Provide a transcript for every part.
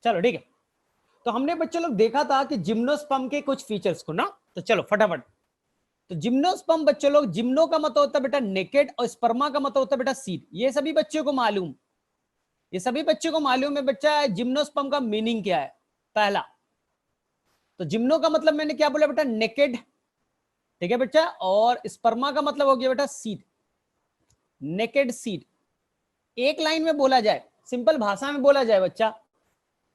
चलो ठीक है, तो हमने बच्चे लोग देखा था कि जिम्नोस्पर्म के कुछ फीचर्स को ना, तो चलो फटाफट। तो जिम्नोस्पर्म बच्चे लोग, जिम्नो का मतलब होता है बेटा नेकेड और स्पर्मा का मतलब होता है बेटा सीड। ये सभी बच्चों को मालूम, ये सभी बच्चों को मालूम है बच्चा जिम्नोस्पर्म का मीनिंग क्या है। पहला तो जिम्नो का मतलब मैंने क्या बोला बेटा, नेकेड, ठीक है बच्चा, और स्पर्मा का मतलब हो गया बेटा सीड, नेकेड सीड। एक लाइन में बोला जाए, सिंपल भाषा में बोला जाए बच्चा,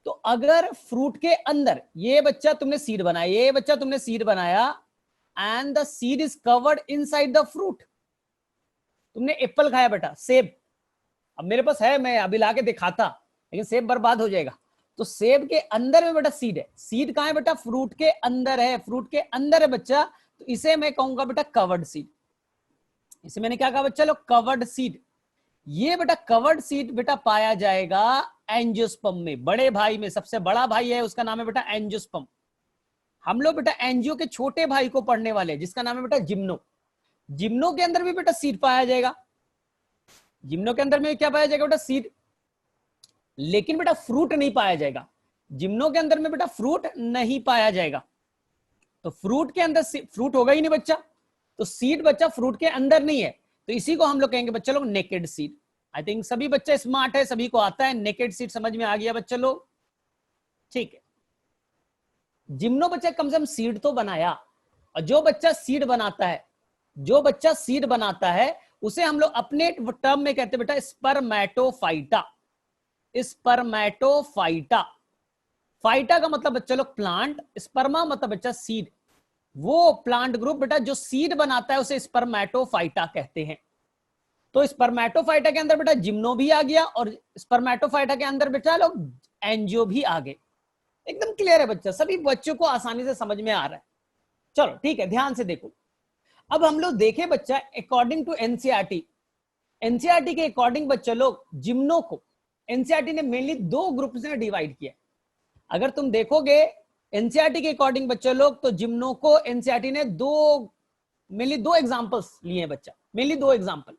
तो अगर फ्रूट के अंदर ये बच्चा तुमने सीड बनाया, ये बच्चा तुमने सीड बनाया, and the seed is covered inside the fruit. तुमने एप्पल खाया बेटा, सेब, अब मेरे पास है, मैं अभी लाके दिखाता, लेकिन सेब बर्बाद हो जाएगा। तो सेब के अंदर में बेटा सीड है, सीड कहां है बेटा, फ्रूट के अंदर है, फ्रूट के अंदर है बच्चा, तो इसे मैं कहूंगा बेटा कवर्ड सीड। इसे मैंने क्या कहा बच्चा लोग, कवर्ड सीड। ये बेटा कवर्ड सीड बेटा पाया जाएगा एंजियोस्पर्म में, बड़े भाई में, सबसे बड़ा भाई है उसका नाम है बेटा एंजियोस्पर्म। हम लोग बेटा एंजियो के छोटे भाई को पढ़ने वाले, जिसका नाम है बेटा जिम्नो। जिम्नो के अंदर भी बेटा सीड पाया जाएगा, जिम्नो के अंदर में क्या पाया जाएगा बेटा, सीड, लेकिन बेटा फ्रूट नहीं पाया जाएगा। जिम्नो के अंदर में बेटा फ्रूट नहीं पाया जाएगा, तो फ्रूट के अंदर फ्रूट होगा ही नहीं बच्चा, तो सीड बच्चा फ्रूट के अंदर नहीं है, तो इसी को हम लोग कहेंगे बच्चा लोग नेकेड सीड। आई थिंक सभी बच्चे स्मार्ट है, सभी को आता है, नेकेड सीड समझ में आ गया बच्चा लोग, ठीक है। जिम्नो बच्चा कम से कम सीड तो बनाया, और जो बच्चा सीड बनाता है, जो बच्चा सीड बनाता है उसे हम लोग अपने टर्म में कहते हैं बेटा स्पर्मेटोफाइटा, स्पर्मेटोफाइटा। फाइटा का मतलब बच्चा लोग प्लांट, स्पर्मा मतलब बच्चा सीड। वो प्लांट ग्रुप बेटा जो सीड बनाता है उसे स्पर्मेटोफाइटा कहते हैं। तो स्पर्मेटोफाइटा के अंदर बेटा जिम्नो भी आ गया, और स्पर्मेटोफाइटा के अंदर बेटा लोग एंजियो भी आ गए। एकदम क्लियर है बच्चा, सभी बच्चों को आसानी से समझ में आ रहा है। चलो ठीक है, ध्यान से देखो। अब हम लोग देखें बच्चा अकॉर्डिंग टू एनसीईआरटी, एनसीईआरटी के अकॉर्डिंग बच्चा लोग जिम्नो को एनसीईआरटी ने मेनली दो ग्रुप में डिवाइड किया। अगर तुम देखोगे एनसीईआरटी के अकॉर्डिंग बच्चे लोग, तो जिम्नो को एनसीईआरटी ने मेनली दो एग्जांपल्स लिए बच्चा, मेनली दो एग्जांपल।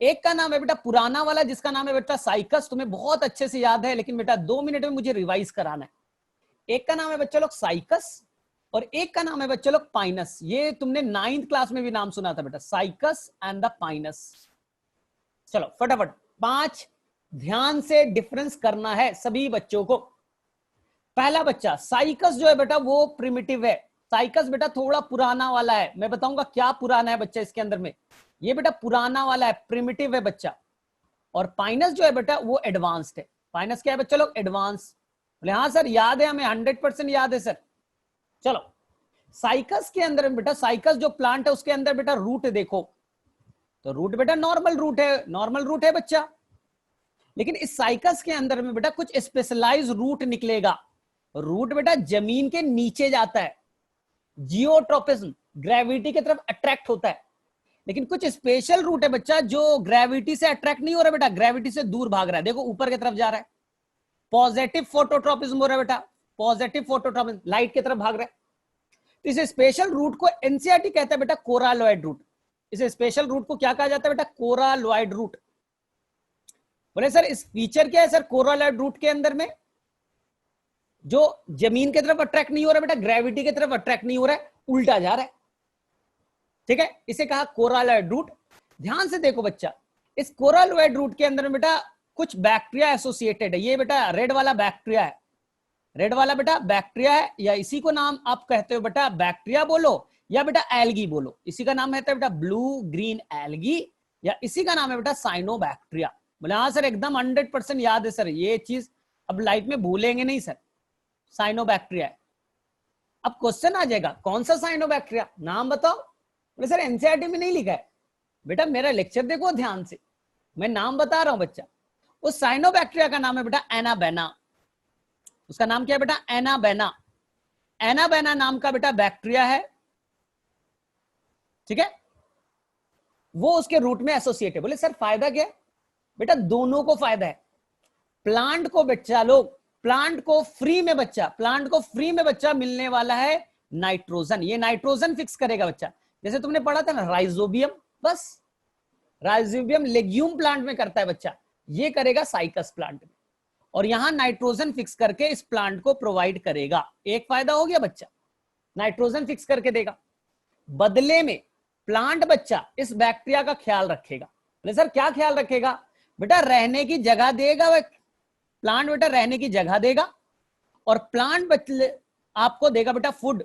एक का नाम है बेटा पुराना वाला, जिसका नाम है बेटा साइकस, तुम्हें बहुत अच्छे से याद है, लेकिन बेटा 2 मिनट में मुझे रिवाइज कराना है। एक का नाम है बच्चे लोग साइकस, और एक का नाम है बच्चे लोग पाइनस। ये तुमने 9th क्लास में भी नाम सुना था बेटा, साइकस एंड द पाइनस। चलो फटाफट 5 ध्यान से डिफरेंस करना है सभी बच्चों को। पहला बच्चा साइकस जो है बेटा वो प्रिमिटिव है, साइकस बेटा थोड़ा पुराना वाला है, मैं बताऊंगा क्या पुराना है बच्चा इसके अंदर में। ये बेटा पुराना वाला है, प्रिमिटिव है बच्चा। और पाइनस जो है बेटा वो एडवांस्ड है। पाइनस क्या है बच्चा लोग, एडवांस। बोले हाँ सर याद है हमें, 100% याद है सर। चलो साइकस के अंदर बेटा, साइकस जो प्लांट है उसके अंदर बेटा रूट देखो, तो रूट बेटा नॉर्मल रूट है, नॉर्मल रूट है बच्चा। लेकिन इस साइकस के अंदर में बेटा कुछ स्पेशलाइज रूट निकलेगा। रूट बेटा जमीन के नीचे जाता है, जियोट्रोपिज्म, ग्रेविटी की तरफ अट्रैक्ट होता है। लेकिन कुछ स्पेशल रूट है बच्चा जो ग्रेविटी से अट्रैक्ट नहीं हो रहा बेटा, ग्रेविटी से दूर भाग रहा है, देखो ऊपर की तरफ जा रहा है। पॉजिटिव फोटोट्रोपिज्म हो रहा है बेटा, पॉजिटिव फोटोट्रोपिज्म, लाइट की तरफ भाग रहा है। तो इस स्पेशल रूट को एनसीईआरटी कहता है बेटा कोरालॉइड रूट। इस स्पेशल रूट को क्या कहा जाता है बेटा, कोरालॉइड रूट। बोले सर इस फीचर क्या है सर कोरालॉइड रूट के अंदर में, जो जमीन की तरफ अट्रैक्ट नहीं हो रहा बेटा, ग्रेविटी की तरफ अट्रैक्ट नहीं हो रहा है, उल्टा जा रहा है, ठीक है, इसे कहा कोरालॉइड रूट। ध्यान से देखो बच्चा, इस कोरालॉइड रूट के अंदर में बेटा कुछ बैक्टीरिया एसोसिएटेड है। ये बेटा रेड वाला बैक्टीरिया है, रेड वाला बेटा बैक्टीरिया है, या इसी को नाम आप कहते हो बेटा बैक्टीरिया बोलो या बेटा एल्गी बोलो। इसी का नाम है बेटा ब्लू ग्रीन एल्गी, या इसी का नाम है बेटा साइनोबैक्टीरिया। बोले हाँ सर एकदम 100% याद है सर, ये चीज अब लाइफ में भूलेंगे नहीं सर, साइनोबैक्टीरिया है। अब क्वेश्चन आ जाएगा कौन सा साइनोबैक्टीरिया, नाम बताओ। बोले सर एनसीईआरटी में नहीं लिखा है। बेटा मेरा लेक्चर देखो ध्यान से, मैं नाम बता रहा हूं बच्चा। उस साइनोबैक्टीरिया का नाम है बेटा एनाबेना। उसका नाम क्या है बेटा, एनाबेना। एनाबेना नाम का बेटा बैक्टीरिया है, ठीक है, वो उसके रूट में एसोसिएट है। बोले सर फायदा क्या है बेटा, दोनों को फायदा है। प्लांट को बच्चा लोग, प्लांट को फ्री में बच्चा, प्लांट को फ्री में बच्चा मिलने वाला है नाइट्रोजन। ये नाइट्रोजन फिक्स करेगा बच्चा, जैसे तुमने पढ़ा था ना राइजोबियम, बस राइजोबियम लेग्यूम प्लांट में करता है बच्चा, ये करेगा साइकस प्लांट में। और यहां नाइट्रोजन फिक्स करके इस प्लांट को प्रोवाइड करेगा। एक फायदा हो गया बच्चा, नाइट्रोजन फिक्स करके देगा। बदले में प्लांट बच्चा इस बैक्टीरिया का ख्याल रखेगा। बोले सर क्या ख्याल रखेगा? बेटा रहने की जगह देगा, प्लांट बेटा रहने की जगह देगा, और प्लांट आपको देगा बेटा फूड,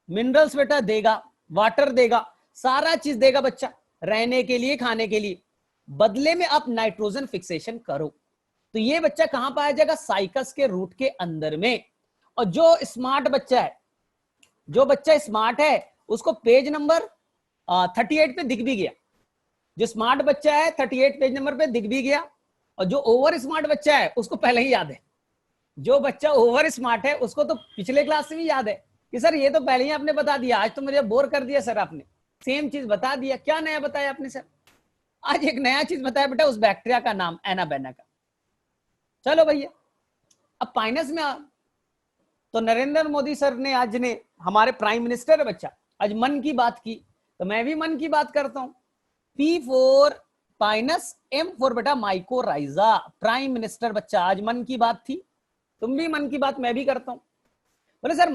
मिनरल्स बेटा देगा, वाटर देगा, सारा चीज देगा बच्चा रहने के लिए, खाने के लिए। बदले में आप नाइट्रोजन फिक्सेशन करो। तो ये बच्चा कहां पाया जाएगा? साइकस के रूट के अंदर में। और जो स्मार्ट बच्चा है, जो बच्चा स्मार्ट है उसको पेज नंबर 38 पे दिख भी गया। जो स्मार्ट बच्चा है 38 पेज नंबर पे दिख भी गया, और जो ओवर स्मार्ट बच्चा है उसको पहले ही याद है। जो बच्चा ओवर स्मार्ट है उसको तो पिछले क्लास से भी याद है कि सर ये तो पहले ही आपने बता दिया, आज तो मुझे बोर कर दिया सर आपने, सेम चीज बता दिया। क्या नया बताया आपने सर? आज एक नया चीज बताया बेटा, उस बैक्टीरिया का नाम एनाबेना का। चलो भैया अब पाइनस में तो नरेंद्र मोदी सर ने आज ने हमारे प्राइम मिनिस्टर है बच्चा, आज मन की बात की, तो मैं भी मन की बात करता हूं। P4 पाइनस, M4 बेटा माइकोराइजा। प्राइम मिनिस्टर बच्चा आज मन की बात थी, तुम भी मन की बात, मैं भी करता हूं। बोले सर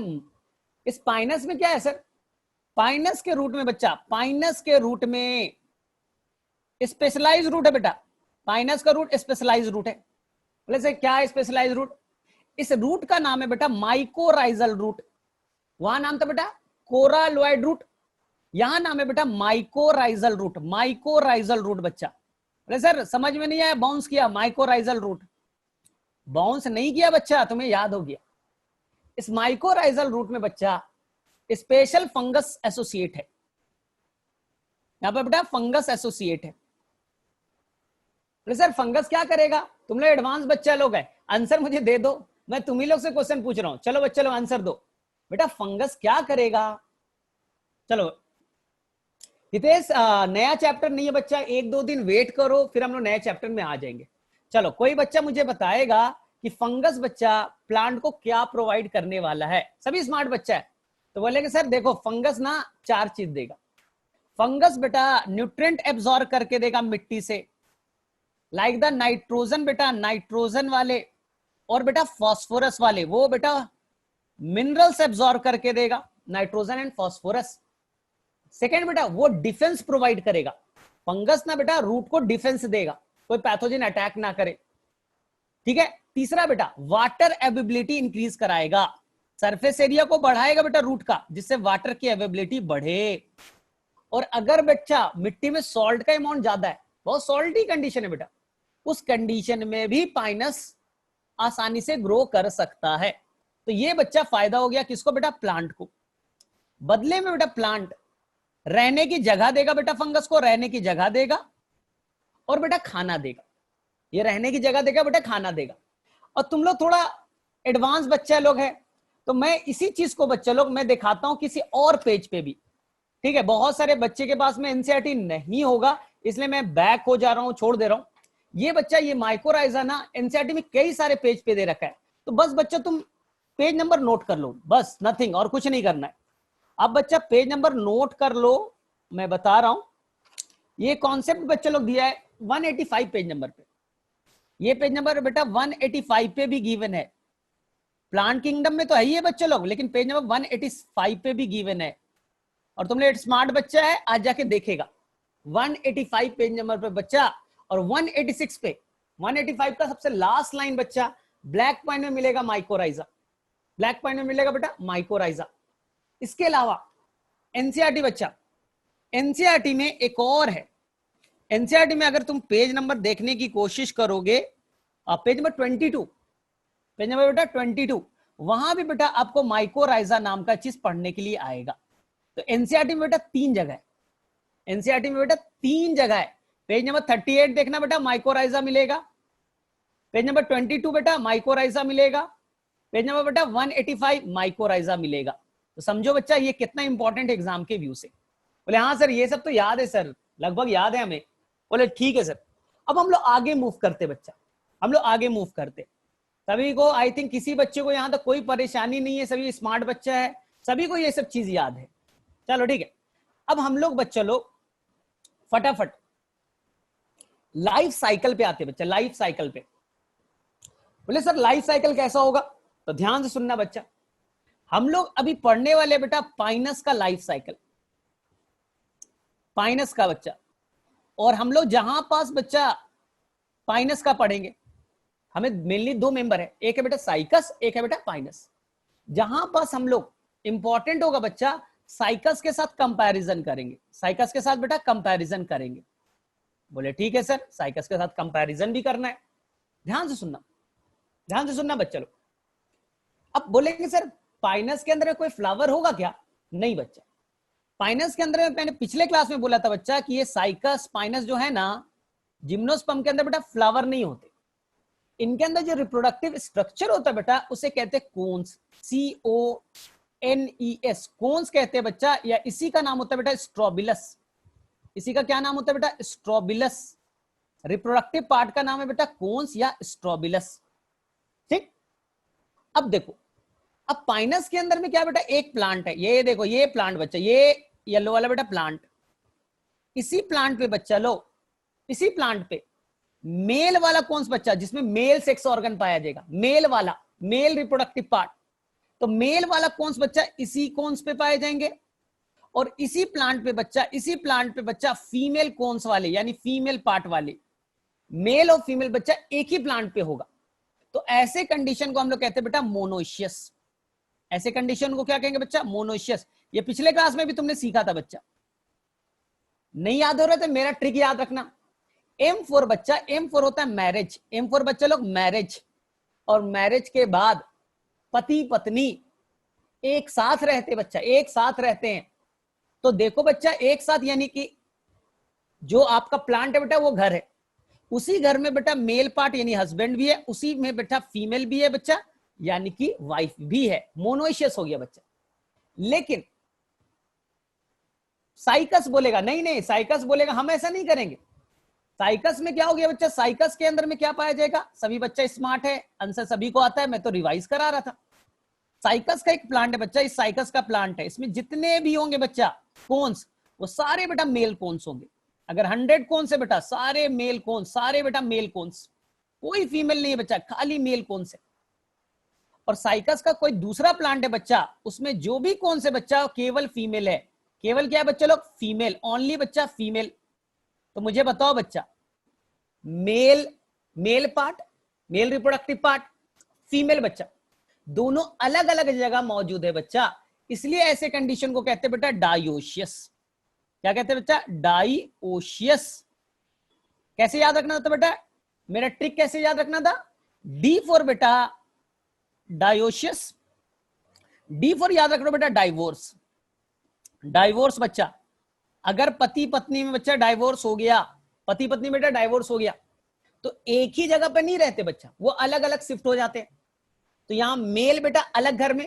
इस पाइनस में क्या है सर? पाइनस के रूट में बच्चा, पाइनस के रूट में स्पेशलाइज रूट है बेटा। पाइनस का रूट स्पेशलाइज रूट है। बोले सर क्या है स्पेशलाइज रूट? इस रूट का नाम है बेटा माइकोराइजल रूट। वहां नाम था बेटा कोरालॉइड रूट, यहां नाम है बेटा माइकोराइजल रूट। माइकोराइजल रूट बच्चा। बोले सर समझ में नहीं आया, बाउंस किया माइकोराइजल रूट। बाउंस नहीं किया बच्चा, तुम्हें याद हो गया। इस माइकोराइजल रूट में बच्चा स्पेशल फंगस एसोसिएट है। यहां पर बेटा फंगस एसोसिएट है। सर फंगस क्या करेगा? तुम लोग एडवांस बच्चा लोग है, आंसर मुझे दे दो, मैं तुम ही लोग से क्वेश्चन पूछ रहा हूं। चलो बच्चे लोग आंसर दो, बेटा फंगस क्या करेगा? चलो हितेश नया चैप्टर नहीं है बच्चा, एक दो दिन वेट करो फिर हम लोग नए चैप्टर में आ जाएंगे। चलो कोई बच्चा मुझे बताएगा कि फंगस बच्चा प्लांट को क्या प्रोवाइड करने वाला है? सभी स्मार्ट बच्चा है तो बोलेंगे सर देखो फंगस ना 4 चीज देगा। फंगस बेटा न्यूट्रिएंट एब्जॉर्ब करके देगा मिट्टी से, लाइक द नाइट्रोजन बेटा, नाइट्रोजन वाले, और बेटा फास्फोरस वाले, वो बेटा मिनरल्स एब्जॉर्ब करके देगा, नाइट्रोजन एंड फास्फोरस। सेकेंड बेटा वो डिफेंस प्रोवाइड करेगा। फंगस ना बेटा रूट को डिफेंस देगा, कोई पैथोजन अटैक ना करे, ठीक है। तीसरा बेटा वाटर अवेबिलिटी इंक्रीज कराएगा, सरफेस एरिया को बढ़ाएगा बेटा रूट का, जिससे वाटर की अवेबिलिटी बढ़े। और अगर बच्चा मिट्टी में सॉल्ट का अमाउंट ज्यादा है, बहुत सॉल्टी कंडीशन है बेटा, उस कंडीशन में भी पाइनस आसानी से ग्रो कर सकता है। तो ये बच्चा फायदा हो गया किसको बेटा? प्लांट को। बदले में बेटा प्लांट रहने की जगह देगा बेटा, फंगस को रहने की जगह देगा और बेटा खाना देगा। ये रहने की जगह देगा बेटा, खाना देगा। और तुम लोग थोड़ा एडवांस बच्चा लोग है तो मैं इसी चीज को बच्चा लोग मैं दिखाता हूं किसी और पेज पे भी, ठीक है। बहुत सारे बच्चे के पास में एनसीईआरटी नहीं होगा इसलिए मैं बैक हो जा रहा हूं, छोड़ दे रहा हूं। ये बच्चा ये माइकोराइजा ना एनसीईआरटी में कई सारे पेज पे दे रखा है, तो बस बच्चा तुम पेज नंबर नोट कर लो, बस नथिंग, और कुछ नहीं करना है। अब बच्चा पेज नंबर नोट कर लो, मैं बता रहा हूं। ये कॉन्सेप्ट बच्चे लोग दिया है 185 पेज नंबर पे। ये पेज नंबर बेटा 185 पे भी गिवन है। प्लांट किंगडम में तो है ही है बच्चे लोग, लेकिन पेज नंबर 185 पे भी गिवन है। और तुम लोग स्मार्ट बच्चा है आज जाके देखेगा 185 पेज नंबर पे बच्चा, और 186 पे 185 का सबसे लास्ट लाइन बच्चा ब्लैक पॉइंट में मिलेगा माइकोराइजा, ब्लैक पॉइंट में मिलेगा बेटा माइकोराइजा। इसके अलावा एनसीईआरटी बच्चा, एनसीईआरटी में एक और है। एनसीईआरटी में अगर तुम पेज नंबर देखने की कोशिश करोगे, पेज नंबर 22, पेज नंबर बेटा 22, वहां भी बेटा आपको माइकोराइजा नाम का चीज पढ़ने के लिए आएगा। तो एनसीईआरटी में बेटा 3 जगह है, एनसीईआरटी में बेटा 3 जगह है। पेज नंबर 38 देखना बेटा माइकोराइजा मिलेगा, पेज नंबर 22 बेटा माइकोराइजा मिलेगा, पेज नंबर बेटा 185 माइकोराइजा मिलेगा। तो समझो बच्चा ये कितना इंपॉर्टेंट एग्जाम के व्यू से। बोले हाँ सर ये सब तो याद है सर, लगभग याद है हमें। बोले ठीक है सर। अब हम लोग आगे मूव करते बच्चा, हम लोग आगे मूव करते। सभी को आई थिंक किसी बच्चे को यहां तक कोई परेशानी नहीं है, सभी स्मार्ट बच्चा है, सभी को ये सब चीज याद है। चलो ठीक है। अब हम लोग बच्चा लोग फटाफट लाइफ साइकिल पे आते बच्चा, लाइफ साइकिल पे। बोले सर लाइफ साइकिल कैसा होगा? तो ध्यान से सुनना बच्चा, हम लोग अभी पढ़ने वाले बेटा पाइनस का लाइफ साइकिल, पाइनस का बच्चा। और हम लोग जहां पास बच्चा पाइनस का पढ़ेंगे, हमें मेनली दो मेंबर है, एक है बेटा साइकस, एक है बेटा पाइनस। जहां पास हम लोग इंपॉर्टेंट होगा बच्चा, साइकस के साथ कंपैरिजन करेंगे, साइकस के साथ बेटा कंपैरिजन करेंगे। बोले ठीक है सर, साइकस के साथ कंपैरिजन भी करना है। ध्यान से सुनना, ध्यान से सुनना बच्चा लोग। अब बोलेंगे सर पाइनस के अंदर कोई फ्लावर होगा क्या? नहीं बच्चा, पाइनस के अंदर मैंने पिछले क्लास में बोला था बच्चा कि ये साइकस पाइनस जो है ना, जिम्नोस्पर्म के अंदर बेटा फ्लावर नहीं होते। इनके अंदर जो रिप्रोडक्टिव स्ट्रक्चर होता है बेटा उसे कहते हैं कोन्स, CONES, कोन्स कहते हैं बच्चा, या इसी का नाम होता है बेटा स्ट्रोबिलस। इसी का क्या नाम होता है बेटा? स्ट्रोबिलस। रिप्रोडक्टिव पार्ट का नाम है बेटा कोन्स या स्ट्रोबिलस। ठीक, अब देखो, अब पाइनस के अंदर में क्या बेटा, एक प्लांट है, ये देखो ये प्लांट बच्चा, ये येलो वाला बेटा प्लांट। इसी प्लांट पे बच्चा लो, इसी प्लांट पे मेल वाला कौन सा बच्चा, जिसमें मेल सेक्स ऑर्गन पाया जाएगा, मेल वाला, मेल रिप्रोडक्टिव पार्ट। तो मेल वाला कौन सा बच्चा इसी कोन्स पे पाए जाएंगे। और इसी प्लांट पे बच्चा, इसी प्लांट पे बच्चा फीमेल कोन्स वाले यानी फीमेल पार्ट वाले, मेल और फीमेल बच्चा एक ही प्लांट पे होगा। तो ऐसे कंडीशन को हम लोग कहते हैं बेटा मोनोइशियस। ऐसे कंडीशन को क्या कहेंगे बच्चा? मोनोइशियस। ये पिछले क्लास में भी तुमने सीखा था बच्चा, नहीं याद हो रहा था? मेरा ट्रिक याद रखना। M4 बच्चा, M4 होता है मैरिज। M4 बच्चा लोग मैरिज, और मैरिज के बाद पति पत्नी एक साथ रहते बच्चा, एक साथ रहते हैं। तो देखो बच्चा एक साथ, यानी कि जो आपका प्लांट है बेटा वो घर है, उसी घर में बेटा मेल पार्ट यानी हस्बैंड भी है, उसी में बेटा फीमेल भी है बच्चा यानी कि वाइफ भी है। मोनोइशियस हो गया बच्चा। लेकिन साइकस बोलेगा नहीं नहीं, साइकस बोलेगा हम ऐसा नहीं करेंगे। साइकस में क्या हो गया बच्चा? साइकस के अंदर में क्या पाया जाएगा? सभी बच्चा स्मार्ट है, आंसर सभी को आता है, मैं तो रिवाइज करा रहा था। साइकस का एक प्लांट है बच्चा, इस साइकस का प्लांट है, इसमें जितने भी होंगे बच्चा कोन्स, वो सारे बेटा मेल कोन्स होंगे। अगर 100 कोन्स है बेटा, सारे मेल कोन्स, सारे बेटा मेल कोन्स, कोई फीमेल नहीं है बच्चा, खाली मेल कोन्स है। और साइकस का कोई दूसरा प्लांट है बच्चा, उसमें जो भी कौन से बच्चा केवल फीमेल है। केवल क्या है बच्चा लोग? फीमेल, ओनली बच्चा फीमेल। तो मुझे बताओ बच्चा, male, male part, male reproductive part, female बच्चा, दोनों अलग अलग जगह मौजूद है बच्चा, इसलिए ऐसे कंडीशन को कहते हैं बेटा डायोशियस। क्या कहते हैं बच्चा? डायोशियस। कैसे याद रखना था बेटा? मेरा ट्रिक कैसे याद रखना था? D4 बेटा डायोशियस, D4 याद रखो बेटा डाइवोर्स। डाइवोर्स बच्चा, अगर पति पत्नी में बच्चा डाइवोर्स हो गया, पति पत्नी बेटा डाइवोर्स हो गया, तो एक ही जगह पर नहीं रहते बच्चा, वो अलग अलग शिफ्ट हो जाते हैं। तो यहां मेल बेटा अलग घर में,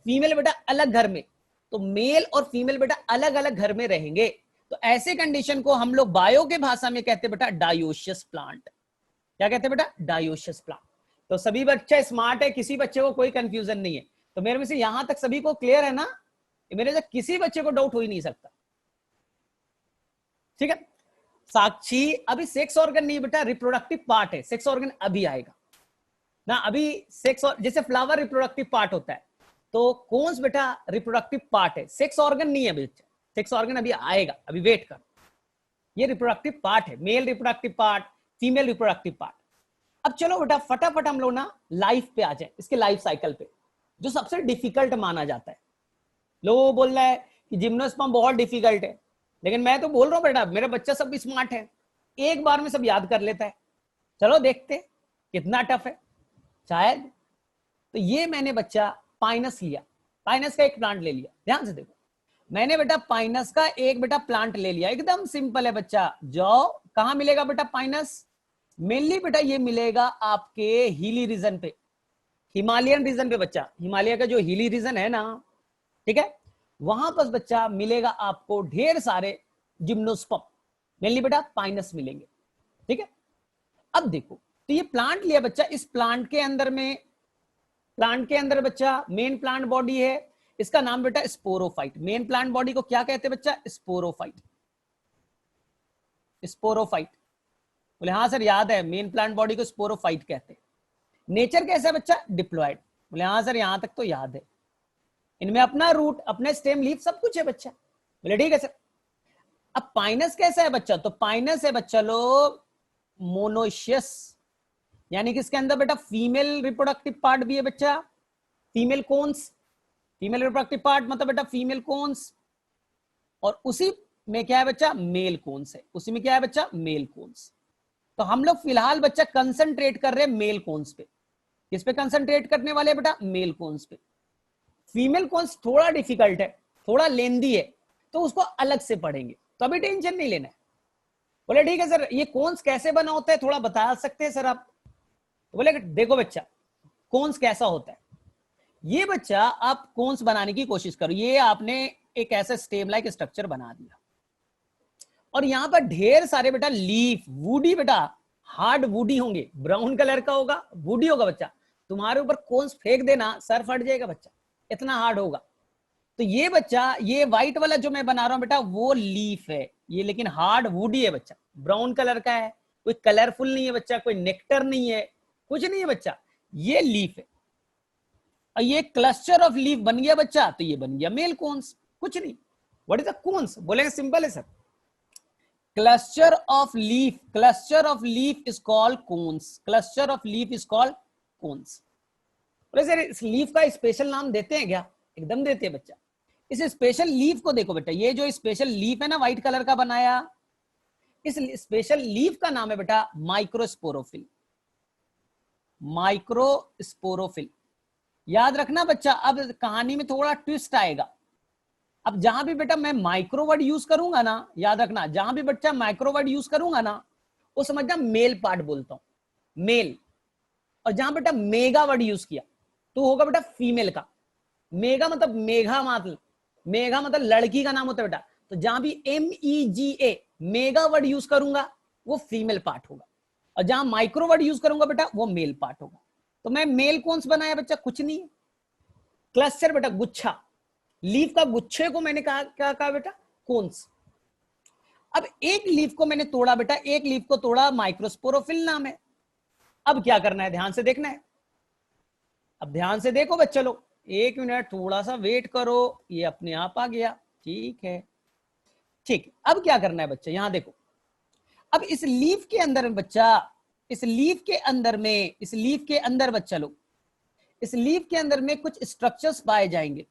फीमेल बेटा अलग घर में, तो मेल और फीमेल बेटा अलग अलग घर में रहेंगे। तो ऐसे कंडीशन को हम लोग बायो के भाषा में कहते हैं बेटा डायोशियस प्लांट। क्या कहते हैं बेटा? Dioecious plant. तो सभी बच्चा स्मार्ट है, किसी बच्चे को कोई कंफ्यूजन नहीं है। तो मेरे में से यहां तक सभी को क्लियर है ना? मेरे से किसी बच्चे को डाउट हो ही नहीं सकता। ठीक है साक्षी, अभी सेक्स ऑर्गन नहीं बेटा, रिप्रोडक्टिव पार्ट है। सेक्स ऑर्गन अभी आएगा ना, अभी सेक्स, जैसे फ्लावर रिप्रोडक्टिव पार्ट होता है, तो कौन बेटा रिप्रोडक्टिव पार्ट है, सेक्स ऑर्गन नहीं है बेटा। सेक्स ऑर्गन अभी आएगा, अभी वेट कर। ये रिप्रोडक्टिव पार्ट है, mail reproductive part, female reproductive part. अब चलो बेटा फटाफट हम लोग ना लाइफ पे आ जाए, इसके लाइफ साइकिल पे, जो सबसे डिफिकल्ट माना जाता है। लोग बोल रहा है कि जिम्नोस्पर्म बहुत डिफिकल्ट है, लेकिन मैं तो बोल रहा हूं बेटा मेरा बच्चा सब स्मार्ट है, एक बार में सब याद कर लेता है। चलो देखते कितना टफ है शायद। तो ये मैंने बच्चा पाइनस लिया, पाइनस का एक प्लांट ले लिया। ध्यान से देखो, मैंने बेटा पाइनस का एक बेटा प्लांट ले लिया, एकदम सिंपल है बच्चा। जाओ, कहां मिलेगा बेटा पाइनस? मेनली बेटा ये मिलेगा आपके हिली रीजन पे, हिमालयन रीजन पे बच्चा। हिमालय का जो हिली रीजन है ना, ठीक है, वहां पर बच्चा मिलेगा आपको ढेर सारे जिम्नोस्पर्म, मेनली बेटा पाइनस मिलेंगे। ठीक है, अब देखो, तो ये प्लांट लिया बच्चा, इस प्लांट के अंदर में, प्लांट के अंदर बच्चा मेन प्लांट बॉडी है, इसका नाम बेटा स्पोरोफाइट। मेन प्लांट बॉडी को क्या कहते हैं बच्चा? स्पोरोफाइट। स्पोरोफाइट, बोले हाँ सर याद है, मेन प्लांट बॉडी को स्पोरोफाइट कहते हैं। नेचर कैसा है बच्चा? डिप्लॉयड। बोले हाँ सर यहां तक तो याद है, इनमें अपना रूट, अपने स्टेम, लीफ सब कुछ है बच्चा। बोले ठीक है सर। अब पाइनस कैसा है बच्चा? तो पाइनस है बच्चा लोग मोनोशियस, यानी कि इसके अंदर बेटा फीमेल रिप्रोडक्टिव पार्ट भी है बच्चा, female cones, female reproductive part मतलब बेटा फीमेल कोन्स, और उसी में क्या है बच्चा? मेल कोन्स है। उसी में क्या है बच्चा? Male cones. तो हम लोग फिलहाल बच्चा कंसंट्रेट कर रहे हैं मेल कोन्स पे। किस पे कंसंट्रेट करने वाले बेटा? मेल कोन्स पे। फीमेल कोन्स थोड़ा डिफिकल्ट है, थोड़ा लेंदी है, तो उसको अलग से पढ़ेंगे, तो अभी टेंशन नहीं लेना है। बोले ठीक है सर, ये कोन्स कैसे बना होता है थोड़ा बता सकते हैं सर आप? तो बोले देखो बच्चा, कोन्स कैसा होता है, ये बच्चा आप कोन्स बनाने की कोशिश करो। ये आपने एक ऐसा स्टेम लाइक स्ट्रक्चर बना दिया, और यहां पर ढेर सारे बेटा लीफ, वुडी बेटा, हार्ड वुडी होंगे, ब्राउन कलर का होगा, वुडी होगा बच्चा। तुम्हारे ऊपर कोन्स फेंक देना, सर फट जाएगा बच्चा, इतना हार्ड होगा। तो ये बच्चा, ये व्हाइट वाला जो मैं बना रहा हूं बेटा, वो लीफ है ये, लेकिन हार्ड वुडी है बच्चा, ब्राउन कलर का है, कोई कलरफुल नहीं है बच्चा, कोई नेक्टर नहीं है, कुछ नहीं है बच्चा, ये लीफ है। और ये क्लस्टर ऑफ लीफ बन गया बच्चा, तो ये बन गया मेल कोन्स, कुछ नहीं। What is the cones? बोलेंगे सिंपल है sir, cluster of leaf is called cones, cluster of leaf is called cones. बोले सर इस लीफ का स्पेशल नाम देते हैं क्या? एकदम देते हैं बच्चा। इस स्पेशल लीफ को देखो बेटा, ये जो स्पेशल लीफ है ना व्हाइट कलर का बनाया, इस स्पेशल लीफ का नाम है बेटा माइक्रोस्पोरोफिल। माइक्रोस्पोरोफिल याद रखना बच्चा। अब कहानी में थोड़ा ट्विस्ट आएगा। अब जहां भी बेटा मैं माइक्रो वर्ड यूज करूंगा ना, याद रखना, जहां भी बच्चा माइक्रो वर्ड यूज करूंगा ना, वो समझना मेल पार्ट बोलता हूं, मेल। और जहां बेटा मेगा वर्ड यूज किया तो होगा बेटा फीमेल का। मेगा मतलब मेघा मतलब लड़की का नाम होता है बेटा। तो जहां भी MEGA मेगा वर्ड यूज करूंगा वो फीमेल पार्ट होगा, और जहां माइक्रो वर्ड यूज करूंगा बेटा वो मेल पार्ट होगा। तो मैं मेल कौन बनाया बच्चा? कुछ नहीं है। क्लस्टर बेटा गुच्छा, लीफ का गुच्छे को मैंने कहा, क्या कहा बेटा? कोन्स। अब एक लीफ को मैंने तोड़ा बेटा, एक लीफ को तोड़ा, माइक्रोस्पोरोफिल नाम है। अब क्या करना है, ध्यान से देखना है। अब ध्यान से देखो बच्चा लोग, एक मिनट थोड़ा सा वेट करो, ये अपने आप आ गया, ठीक है। ठीक, अब क्या करना है बच्चा, यहां देखो। अब इस लीफ के अंदर बच्चा, इस लीफ के अंदर बच्चा लोग, इस लीफ के अंदर में कुछ स्ट्रक्चर्स पाए जाएंगे।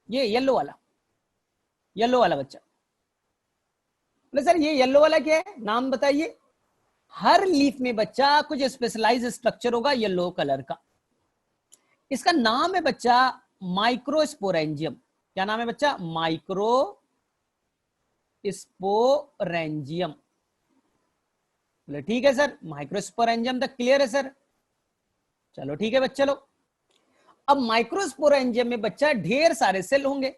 ये येलो वाला बच्चा, बोले सर ये येलो वाला क्या है, नाम बताइए। हर लीफ में बच्चा कुछ स्पेशलाइज स्ट्रक्चर होगा येलो कलर का, इसका नाम है बच्चा माइक्रोस्पोरेंजियम। क्या नाम है बच्चा? माइक्रोस्पोरेंजियम। बोले ठीक है सर, माइक्रोस्पोरेंजियम तक क्लियर है सर? चलो ठीक है बच्चा लोग। अब माइक्रोस्पोरेंजियम में बच्चा ढेर सारे सेल होंगे,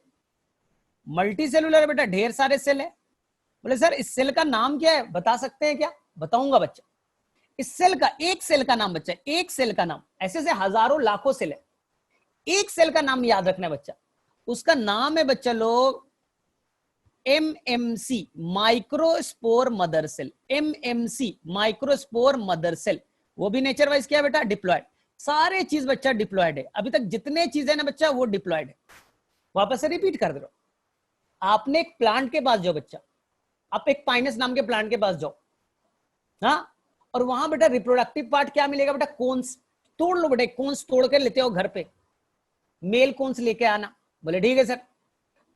मल्टी सेलुलर बेटा, ढेर सारे सेल है। बोले सर इस सेल का नाम क्या है, बता सकते हैं क्या? बताऊंगा बच्चा। इस सेल का, एक सेल का नाम बच्चा, एक सेल का नाम, ऐसे से हजारों लाखों सेल है, एक सेल का नाम याद रखना है बच्चा। उसका नाम है बच्चा लोग MMC, microspore mother cell. MMC microspore mother cell, वो भी नेचर वाइज क्या है बेटा? डिप्लॉयड। सारे चीज बच्चा डिप्लॉयड है, अभी तक जितने चीजें ना बच्चा वो डिप्लॉयड है। वापस से रिपीट कर दे रहा हूं। आपने एक प्लांट के पास जाओ बच्चा, आप एक पाइनस नाम के प्लांट के पास जाओ, हाँ, और वहां बेटा रिप्रोडक्टिव पार्ट क्या मिलेगा बेटा? कोन्स। तोड़ लो बेटा, कोन्स तोड़ के लेते हो घर पे, मेल कोन्स लेके आना। बोले ठीक है सर।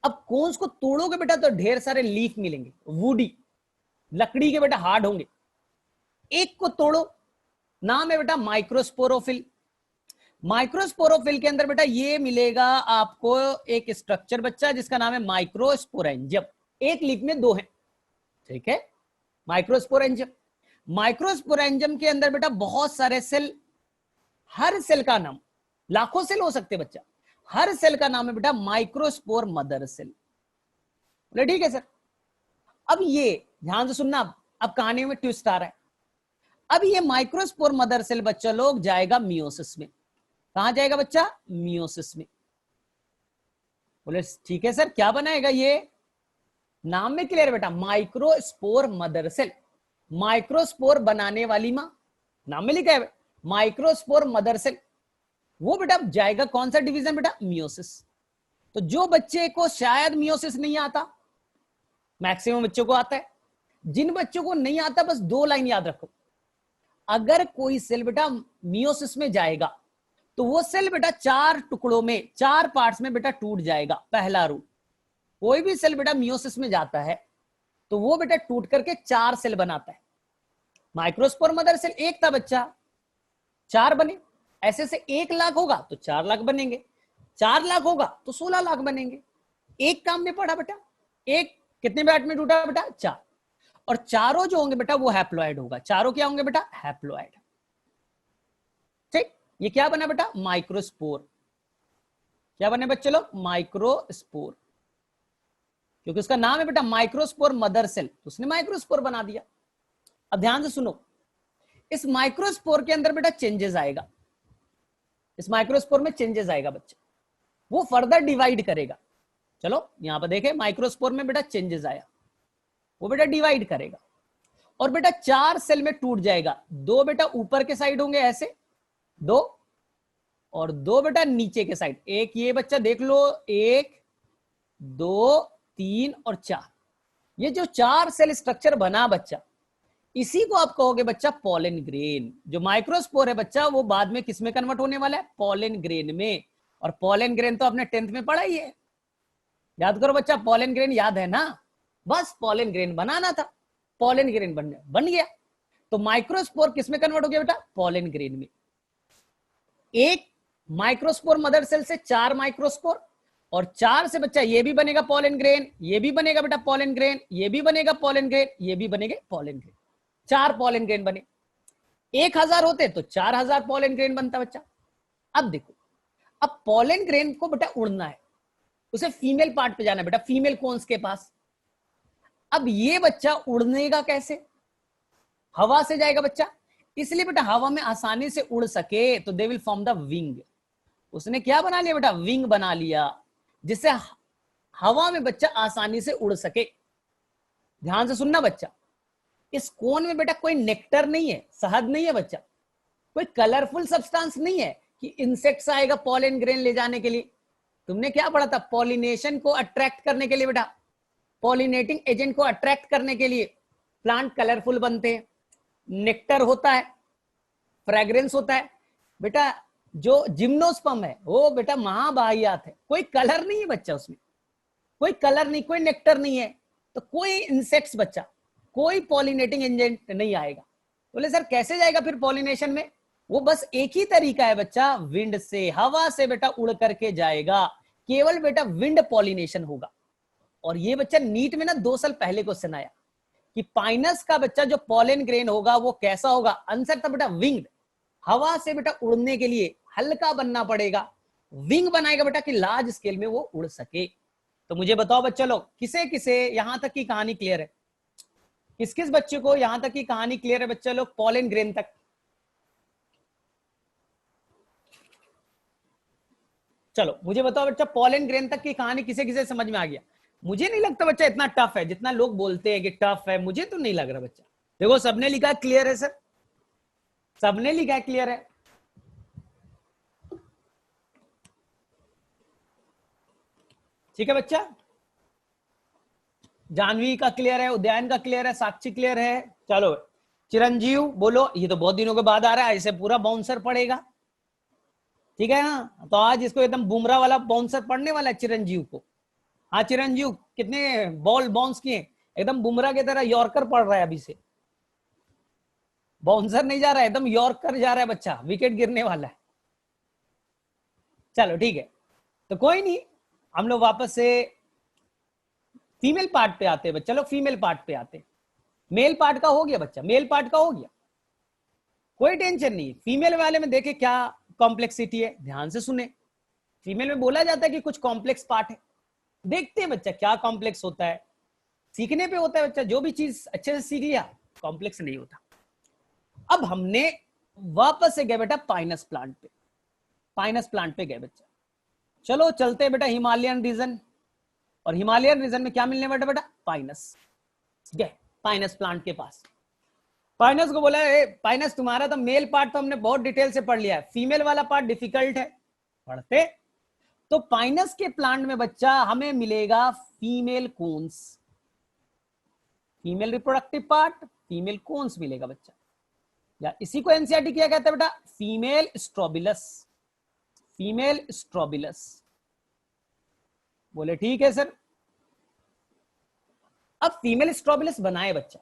अब कोन्स को तोड़ोगे बेटा तो ढेर सारे लीफ मिलेंगे, वुडी, लकड़ी के बेटा, हार्ड होंगे। एक को तोड़ो, नाम है बेटा माइक्रोस्पोरोफिल। माइक्रोस्पोरोफिल के अंदर बेटा ये मिलेगा आपको एक स्ट्रक्चर बच्चा जिसका नाम है माइक्रोस्पोरेंजियम। एक लीफ में दो है, ठीक है, माइक्रोस्पोरेंजियम। माइक्रोस्पोरेंजियम के अंदर बेटा बहुत सारे सेल, हर सेल का नाम, लाखों सेल हो सकते बच्चा, हर सेल का नाम है बेटा माइक्रोस्पोर मदर सेल। बोले ठीक है सर। अब ये ध्यान से सुनना, अब कहानी में ट्विस्ट आ रहा है। अब ये माइक्रोस्पोर मदर सेल बच्चा लोग जाएगा मियोसिस में। कहां जाएगा बच्चा? मियोसिस में। बोले ठीक है सर, क्या बनाएगा ये? नाम में क्लियर बेटा, माइक्रोस्पोर मदर सेल, माइक्रोस्पोर बनाने वाली मां, नाम में लिखा है। माइक्रोस्पोर मदर सेल, वो बेटा जाएगा कौन सा डिवीजन बेटा, मियोसिस। तो जो बच्चे को शायद मियोसिस नहीं आता, मैक्सिमम बच्चों को आता है, जिन बच्चों को नहीं आता बस 2 लाइन याद रखो, अगर कोई सेल बेटा मियोसिस में जाएगा तो वो सेल बेटा 4 टुकड़ों में, 4 पार्ट्स में बेटा टूट जाएगा। पहला रूल, कोई भी सेल बेटा मियोसिस में जाता है तो वो बेटा टूट करके 4 सेल बनाता है। माइक्रोस्पोर मदर सेल एक था बच्चा, 4 बने, ऐसे से 1 लाख होगा तो 4 लाख बनेंगे, 4 लाख होगा तो 16 लाख बनेंगे। एक काम में पड़ा बेटा, एक कितने पार्ट में टूटा बेटा, 4, और चारों जो होंगे बेटा वो हैप्लॉइड होगा। चारों क्या होंगे बेटा, हैप्लॉइड। ठीक, ये क्या बना बेटा, माइक्रोस्पोर। क्या बने बच्चे लोग, माइक्रोस्पोर, क्योंकि उसका नाम है बेटा माइक्रोस्पोर मदर सेल, तो उसने माइक्रोस्पोर बना दिया। अब ध्यान से सुनो, इस माइक्रोस्पोर के अंदर बेटा चेंजेस आएगा, इस माइक्रोस्पोर में चेंजेस आएगा बच्चे, वो फर्दर डिवाइड करेगा। चलो यहां पर देखें, माइक्रोस्पोर में बेटा चेंजेस आया, वो बेटा डिवाइड करेगा और बेटा 4 सेल में टूट जाएगा। 2 बेटा ऊपर के साइड होंगे ऐसे 2, और 2 बेटा नीचे के साइड। एक ये बच्चा देख लो, 1 2 3 और 4, ये जो 4 सेल स्ट्रक्चर बना बच्चा, इसी को आप कहोगे बच्चा पॉलन ग्रेन। जो माइक्रोस्पोर है बच्चा वो बाद में किस में कन्वर्ट होने वाला है, पॉलन ग्रेन में। और पॉलन ग्रेन तो आपने 10th में पढ़ा ही है, याद करो बच्चा, पॉलन ग्रेन याद है ना, बस पॉलन ग्रेन बनाना था, पॉलन ग्रेन बन गया। तो माइक्रोस्पोर किस में कन्वर्ट हो गया बेटा, पॉलन ग्रेन में। एक माइक्रोस्पोर मदर सेल से 4 माइक्रोस्पोर, और 4 से बच्चा ये भी बनेगा पॉलन ग्रेन, ये भी बनेगा बेटा पॉलन ग्रेन, ये भी बनेगा पॉलन ग्रेन, ये भी बनेगा पॉलन ग्रेन। 4 पॉलन ग्रेन बने। 1000 होते तो 4000 पॉलन ग्रेन बनता बच्चा। अब देखो, अब पॉलन ग्रेन को बेटा उड़ना है, उसे फीमेल पार्ट पे जाना है बेटा, फीमेल कोन्स के पास। अब ये बच्चा उड़ने का कैसे, हवा से जाएगा बच्चा, इसलिए बेटा हवा में आसानी से उड़ सके तो they will form the wing. उसने क्या बना लिया बेटा, विंग बना लिया, जिससे हवा में बच्चा आसानी से उड़ सके। ध्यान से सुनना बच्चा, इस कोन में बेटा कोई नेक्टर नहीं है, शहद नहीं है बच्चा, कोई कलरफुल सब्सटेंस नहीं है कि इंसेक्ट्स आएगा पॉलन ग्रेन ले जाने के लिए। तुमने क्या पढ़ा था, पॉलिनेशन को अट्रैक्ट करने के लिए बेटा, पॉलिनेटिंग एजेंट को अट्रैक्ट करने के लिए प्लांट कलरफुल बनते हैं, नेक्टर होता है, फ्रेग्रेंस होता है बेटा। जो जिम्नोस्पर्म है वो बेटा महाबाह्यात है, कोई कलर नहीं है बच्चा उसमें, कोई कलर नहीं, कोई नेक्टर नहीं है, तो कोई इंसेक्ट्स बच्चा, कोई पॉलिनेटिंग एजेंट नहीं आएगा। बोले सर कैसे जाएगा फिर पॉलिनेशन में, वो बस एक ही तरीका है बच्चा, विंड से, हवा से बेटा उड़ करके जाएगा, केवल बेटा विंड पॉलिनेशन होगा। और ये बच्चा नीट में ना 2 साल पहले क्वेश्चन आया कि पाइनस का बच्चा जो पॉलन ग्रेन होगा वो कैसा होगा, आंसर था बेटा विंग्ड, हवा से बेटा उड़ने के लिए हल्का बनना पड़ेगा, विंग बनाएगा बेटा कि लार्ज स्केल में वो उड़ सके। तो मुझे बताओ बच्चा लोग, किसे किसे यहां तक की कहानी क्लियर है, किस किस बच्चे को यहां तक की कहानी क्लियर है बच्चा लोग, पॉलन ग्रेन तक। चलो मुझे बताओ बच्चा, पॉलन ग्रेन तक की कहानी किसे किसे समझ में आ गया। मुझे नहीं लगता बच्चा इतना टफ है जितना लोग बोलते हैं कि टफ है, मुझे तो नहीं लग रहा बच्चा। देखो सबने लिखा है क्लियर है सर, सबने लिखा है क्लियर है। ठीक है बच्चा, जानवी का क्लियर है, उदयन का क्लियर है, साक्षी क्लियर है। चलो चिरंजीव बोलो, ये तो बहुत दिनों के बाद आ रहा है, इसे पूरा बाउंसर पड़ेगा, ठीक है ना। तो आज इसको एकदम बुमराह वाला बाउंसर पढ़ने वाला है चिरंजीव को। हाँ चिरंजीव, कितने बॉल बाउंस किए, एकदम बुमराह की तरह यॉर्कर पड़ रहा है अभी से, बाउंसर नहीं जा रहा है, एकदम यॉर्कर जा रहा है बच्चा, विकेट गिरने वाला है। चलो ठीक है, तो कोई नहीं, हम लोग वापस से फीमेल पार्ट पे आते हैं बच्चा लोग, फीमेल पार्ट पे आते हैं। मेल पार्ट का हो गया बच्चा, मेल पार्ट का हो गया, कोई टेंशन नहीं। फीमेल वाले में देखे क्या कॉम्प्लेक्सिटी है, ध्यान से सुने। फीमेल में बोला जाता है कि कुछ कॉम्प्लेक्स पार्ट है, देखते हैं बच्चा क्या कॉम्प्लेक्स होता है, सीखने पे होता है बच्चा, जो भी चीज अच्छे से सीख लिया कॉम्प्लेक्स नहीं होता। अब हमने वापस से गए बेटा पाइनस प्लांट पे, पाइनस प्लांट पे गए बच्चा। चलो चलते बेटा हिमालयन रीजन, और हिमालयन रीजन में क्या मिलने वाला बेटा, पाइनस। गए पाइनस प्लांट के पास। पाइनस को बोला है पाइनस तुम्हारा तो मेल पार्ट तो हमने बहुत डिटेल से पढ़ लिया है, फीमेल वाला पार्ट डिफिकल्ट है पढ़ते। तो पाइनस के प्लांट में बच्चा हमें मिलेगा female cones, female reproductive part, female cones मिलेगा बच्चा। या इसी को एनसीईआरटी क्या कहता है बेटा, फीमेल स्ट्रोबिलस, फीमेल स्ट्रोबिलस। बोले ठीक है सर। अब फीमेल स्ट्रोबिलस बनाए बच्चा,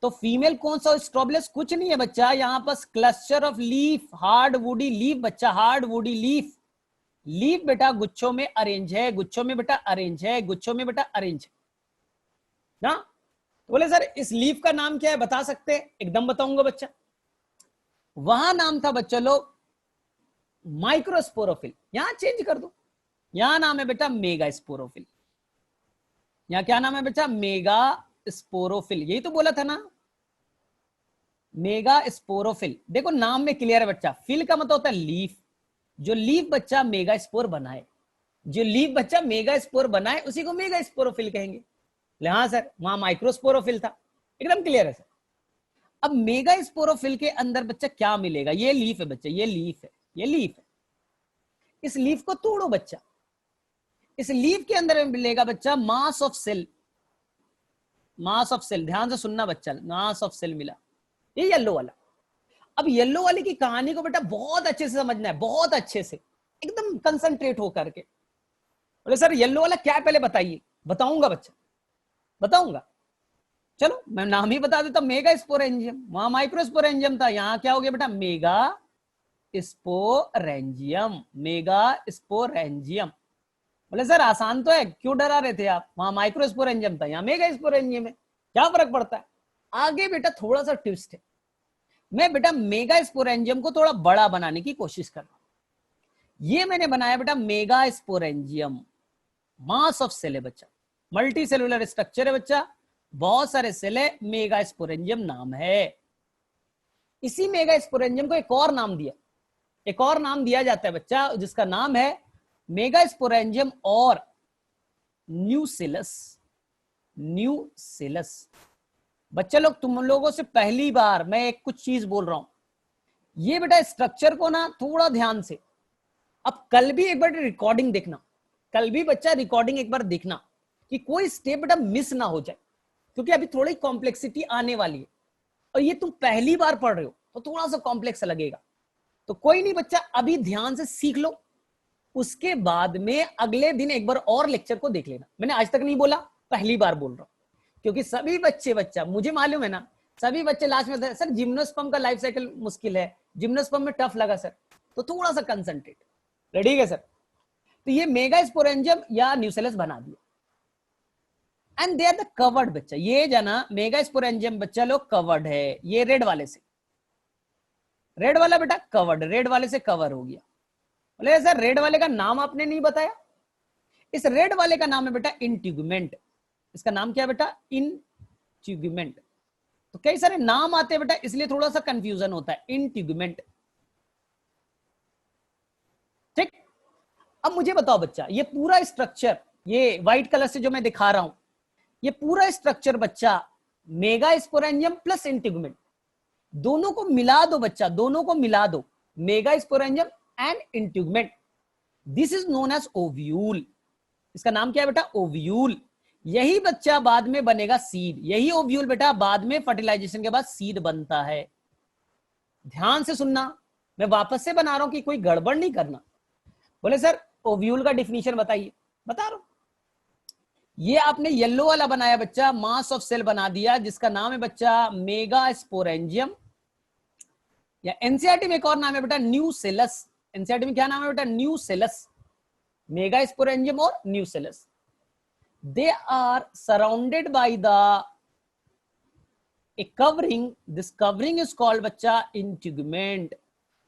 तो फीमेल कौन सा स्ट्रोबिलस कुछ नहीं है बच्चा, यहां पर cluster of leaf, hard woody leaf बच्चा, हार्ड वुडी लीफ। लीफ बेटा गुच्छों में अरेंज है, गुच्छों में बेटा अरेंज है, गुच्छों में बेटा अरेंज है ना। तो बोले सर इस लीफ का नाम क्या है बता सकते हैं, एकदम बताऊंगा बच्चा। वहां नाम था बच्चा लोग माइक्रोस्पोरोफिल, यहां चेंज कर दो, यहां नाम है बेटा मेगा स्पोरोफिल। यहां क्या नाम है बेटा, मेगा स्पोरोफिल, यही तो बोला था ना, मेगा स्पोरोफिल। देखो नाम में क्लियर है बच्चा, फिल का मतलब होता है लीफ, जो लीफ बच्चा मेगा स्पोर बनाए, जो लीफ बच्चा मेगा स्पोर बनाए उसी को मेगा स्पोरोफिल कहेंगे। हाँ सर वहां माइक्रोस्पोरोफिल था, एकदम क्लियर है सर। अब मेगा स्पोरोफिल के अंदर बच्चा क्या मिलेगा, ये लीफ है बच्चा, ये लीफ है, ये लीफ है। इस लीफ को तोड़ो बच्चा, इस लीफ के अंदर मिलेगा बच्चा mass of cell, mass of cell, ध्यान से सुनना बच्चा, मास ऑफ सेल मिला, ये येलो वाला। अब येलो वाले की कहानी को बेटा बहुत अच्छे से समझना है, बहुत अच्छे से एकदम कंसंट्रेट हो करके। बोले सर येलो वाला क्या है पहले बताइए, बताऊंगा बच्चा, बताऊंगा। चलो मैं नाम ही बता देता, मेगा स्पोरेंजियम, वहां माइक्रोस्पोरेंजियम था, यहां क्या हो गया बेटा मेगा स्पोरेंजियम, मेगा स्पोरेंजियम। बोले सर आसान तो है, क्यों डरा रहे थे आप, वहां माइक्रोस्पोरेंजियम था, यहाँ मेगा स्पोरेंजियम है, क्या फर्क पड़ता है। आगे बेटा थोड़ा सा ट्विस्ट है, मैं बेटा मेगा स्पोरेंजियम को थोड़ा बड़ा बनाने की कोशिश कर रहा हूं। ये मैंने बनाया बेटा megasporangium, mass of cell है बच्चा, मल्टी सेलुलर स्ट्रक्चर है बच्चा, बहुत सारे सेल है, मेगा स्पोरेंजियम नाम है। इसी मेगा स्पोरेंजियम को एक और नाम दिया, एक और नाम दिया जाता है बच्चा, जिसका नाम है मेगा स्पोरेंजियम और न्यूसेलस, न्यूसेलस। बच्चा लोग तुम लोगों से पहली बार मैं एक कुछ चीज बोल रहा हूं, ये बेटा स्ट्रक्चर को ना थोड़ा ध्यान से, अब कल भी एक बार रिकॉर्डिंग देखना, कल भी बच्चा रिकॉर्डिंग एक बार देखना कि कोई स्टेप बेटा मिस ना हो जाए, क्योंकि अभी थोड़ी कॉम्प्लेक्सिटी आने वाली है और ये तुम पहली बार पढ़ रहे हो तो थोड़ा सा कॉम्प्लेक्स लगेगा। तो कोई नहीं बच्चा, अभी ध्यान से सीख लो, उसके बाद में अगले दिन एक बार और लेक्चर को देख लेना। मैंने आज तक नहीं बोला, पहली बार बोल रहा हूं, क्योंकि सभी बच्चे बच्चा मुझे मालूम है ना, सभी बच्चे लास्ट में सर जिम्नोस्पर्म का लाइफ साइकिल मुश्किल है, जिम्नोस्पर्म में टफ लगा सर, तो थोड़ा सा कंसंट्रेट, रेडी है सर। तो ये मेगा स्पोरेंजियम या न्यूसेलस बना दिया and they are the covered बच्चा, ये जाना मेगा स्पोरेंजियम बच्चा लोग कवर्ड है, ये रेड वाले से, रेड वाला बेटा कवर्ड, रेड वाले से कवर हो गया। बोले सर रेड वाले का नाम आपने नहीं बताया, इस रेड वाले का नाम है बेटा इंटीगुमेंट, इसका नाम क्या है बेटा इंटीगुमेंट। तो कई सारे नाम आते हैं बेटा, इसलिए थोड़ा सा कंफ्यूजन होता है, इंटीगुमेंट, ठीक। अब मुझे बताओ बच्चा, ये पूरा स्ट्रक्चर, ये व्हाइट कलर से जो मैं दिखा रहा हूं, ये पूरा स्ट्रक्चर बच्चा मेगा स्पोरेंजियम प्लस इंटीगुमेंट, दोनों को मिला दो बच्चा, दोनों को मिला दो, megasporangium and integument, this is known as ovule. इसका नाम क्या है बेटा ओव्यूल। यही बच्चा बाद में बनेगा सीड, यही ओव्यूल बेटा बाद में फर्टिलाइजेशन के बाद सीड बनता है। ध्यान से सुनना, मैं वापस से बना रहा हूं कि कोई गड़बड़ नहीं करना। बोले सर ओव्यूल का डिफिनीशन बताइए, बता रहा हूं। ये आपने येलो वाला बनाया बच्चा, मास ऑफ सेल बना दिया, जिसका नाम है बच्चा मेगा स्पोरेंजियम, या एनसीईआरटी में एक और नाम है बेटा न्यूसेलस। एनसीईआरटी में क्या नाम है बेटा न्यूसेलस, मेगा स्पोरेंजियम और nucellus. They are surrounded by a covering, this covering is called बच्चा integument।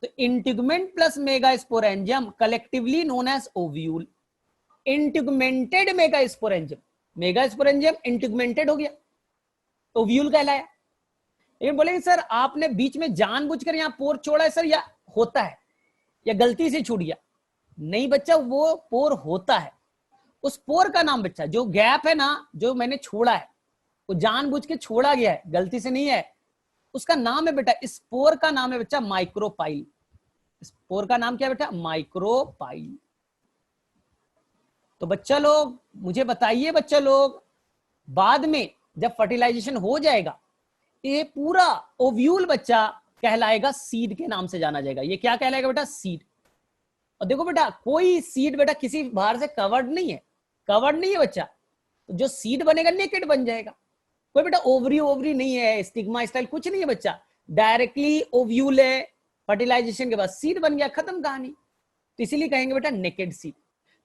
तो integument plus megasporangium collectively known as ovule, integumented megasporangium, megasporangium integumented हो गया, ovule कहलाया। लेकिन बोलेंगे सर आपने बीच में जानबूझकर यहाँ पोर छोड़ा है सर, या होता है, या गलती से छूट गया? नहीं बच्चा, वो पोर होता है, उस पोर का नाम बच्चा, जो गैप है ना, जो मैंने छोड़ा है, वो जानबूझ के छोड़ा गया है, गलती से नहीं है, उसका नाम है बेटा, स्पोर का नाम है बच्चा माइक्रोपाइल। स्पोर का नाम क्या है बेटा? माइक्रोपाइल। तो बच्चा लोग मुझे बताइए बच्चा लोग, बाद में जब फर्टिलाइजेशन हो जाएगा, ये पूरा ओव्यूल बच्चा कहलाएगा सीड के नाम से जाना जाएगा। ये क्या कहलाएगा बेटा? सीड। और देखो बेटा, कोई सीड बेटा किसी बाहर से कवर्ड नहीं है, कवर्ड नहीं है बच्चा। तो जो सीड बनेगा नेकेड बन जाएगा। कोई बेटा ओवरी ओवरी नहीं है, स्टिग्मा स्टाइल कुछ नहीं है बच्चा, डायरेक्टली ओव्यूल है, फर्टिलाइजेशन के बाद सीड बन गया, खत्म कहानी। तो इसीलिए कहेंगे बेटा नेकेड सीड।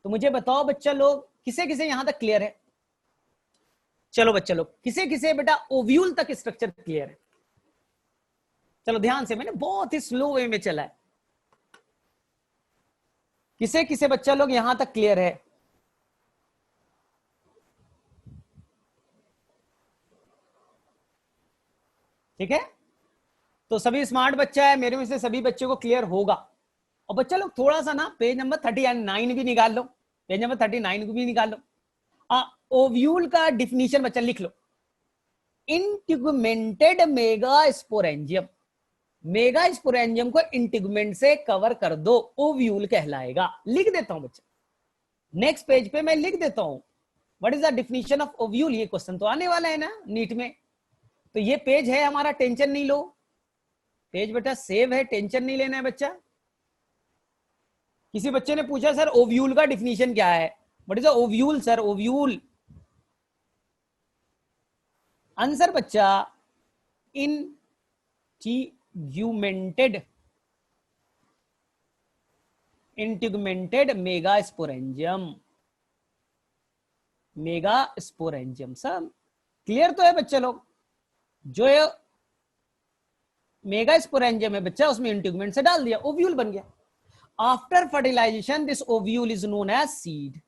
तो मुझे बताओ बच्चा लोग, किसे किसे यहां तक क्लियर है? चलो बच्चा लोग, किसे किसे बेटा ओव्यूल तक स्ट्रक्चर क्लियर है? चलो ध्यान से, मैंने बहुत ही स्लो वे में चला है। किसे किसे बच्चा लोग यहां तक क्लियर है? ठीक है, तो सभी स्मार्ट बच्चा है, मेरे में से सभी बच्चों को क्लियर होगा। और बच्चा लोग थोड़ा सा ना पेज नंबर 39 भी निकाल लो, पेज नंबर 39 को भी निकाल लो। ओव्यूल का डिफिनीशन बच्चा लिख लो, इंटिगुमेंटेड मेगास्पोरेंजियम। मेगास्पोरेंजियम को इंटिगुमेंट से कवर कर दो, ओव्यूल कहलाएगा। लिख देता हूं बच्चा, नेक्स्ट पेज पे मैं लिख देता हूं, what is the definition of ovule. ये क्वेश्चन तो आने वाला है ना नीट में। तो ये पेज है हमारा, टेंशन नहीं लो, पेज बेटा सेव है, टेंशन नहीं लेना है बच्चा। किसी बच्चे ने पूछा सर ओव्यूल का डिफिनीशन क्या है, what is the ovule sir? Ovule answer बच्चा, इंटिगुमेंटेड मेगास्पोरेंजियम। मेगास्पोरेंजियम सब क्लियर तो है बच्चे लोग? जो मेगास्पोरेंजियम है बच्चा, उसमें इंटिगुमेंट से डाल दिया, ओव्यूल बन गया। After fertilization this ovule is known as seed.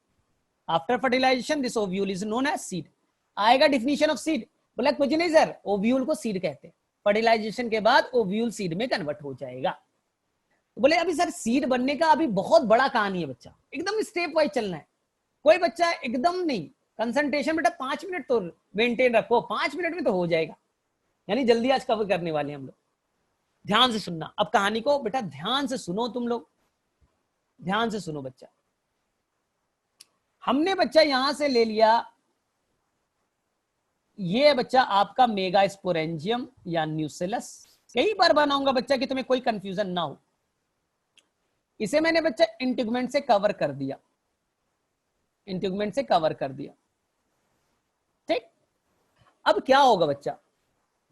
After fertilization this ovule is known as seed. आएगा डिफिनीशन ऑफ सीड, बोला कुछ नहीं सर, ओव्यूल को सीड कहते हैं, फर्टिलाइजेशन के बाद ओव्यूल सीड में कन्वर्ट हो जाएगा। तो बोले अभी सर सीड बनने का अभी बहुत बड़ा कहानी है बच्चा, एकदम स्टेप वाइज चलना है। कोई बच्चा एकदम नहीं, कंसंट्रेशन बेटा 5 मिनट तो मेंटेन रखो, 5 मिनट में तो हो जाएगा, यानी जल्दी आज कवर करने वाले हैं हम लोग। ध्यान से सुनना अब कहानी को बेटा, ध्यान से सुनो तुम लोग, ध्यान से सुनो बच्चा। हमने बच्चा यहां से ले लिया, ये बच्चा आपका मेगास्पोरेंजियम या न्यूसेलस। कई बार बनाऊंगा बच्चा कि तुम्हें कोई कंफ्यूजन ना हो। इसे मैंने बच्चा इंटिगुमेंट से कवर कर दिया, इंटिगुमेंट से कवर कर दिया, ठीक। अब क्या होगा बच्चा,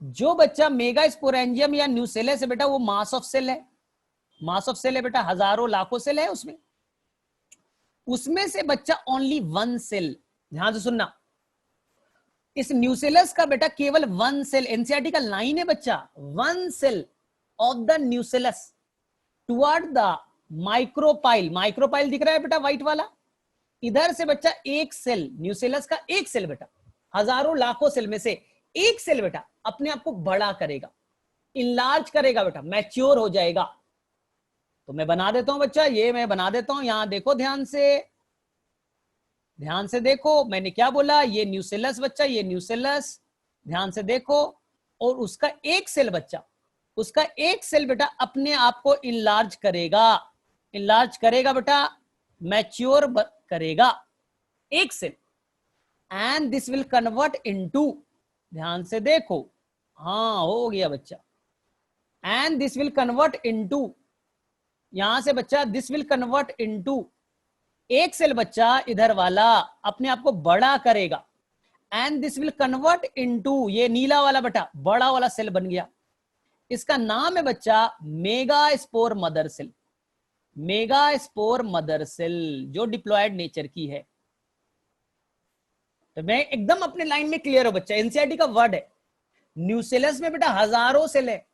जो बच्चा मेगास्पोरेंजियम या न्यूसेलस है बेटा, वो मास ऑफ सेल है, मास ऑफ सेल है बेटा, हजारों लाखों सेल है उसमें। उसमें से बच्चा ओनली 1 सेल, ध्यान से सुनना, इस न्यूसेलस का बेटा केवल 1 सेल, एनसीईआरटी का लाइन है बच्चा, 1 cell of the nucellus toward the micropyle. Micropyle दिख रहा है बेटा व्हाइट वाला, इधर से बच्चा एक सेल, न्यूसेलस का एक सेल बेटा, हजारों लाखों सेल में से एक सेल बेटा अपने आप को बड़ा करेगा, इनलार्ज करेगा बेटा, मैच्योर हो जाएगा। तो मैं बना देता हूं बच्चा, ये मैं बना देता हूं, यहां देखो ध्यान से, ध्यान से देखो मैंने क्या बोला, ये न्यूसेलस बच्चा, ये न्यूसेलस, ध्यान से देखो। और उसका एक सेल बच्चा, उसका एक सेल बेटा अपने आप को इनलार्ज करेगा, इनलार्ज करेगा बेटा, मैच्योर करेगा एक cell, and this will convert into, ध्यान से देखो, हाँ हो गया बच्चा, and this will convert into, यहां से बच्चा दिस विल कन्वर्ट इनटू, एक सेल बच्चा इधर वाला अपने आप को बड़ा करेगा, and this will convert into, ये नीला वाला बेटा बड़ा वाला सेल बन गया। इसका नाम है बच्चा megaspore mother cell, megaspore mother cell, जो डिप्लॉयड नेचर की है। तो मैं एकदम अपने लाइन में क्लियर हो बच्चा, एनसीईआरटी का वर्ड है, न्यूसेलस में बेटा हजारों सेल है,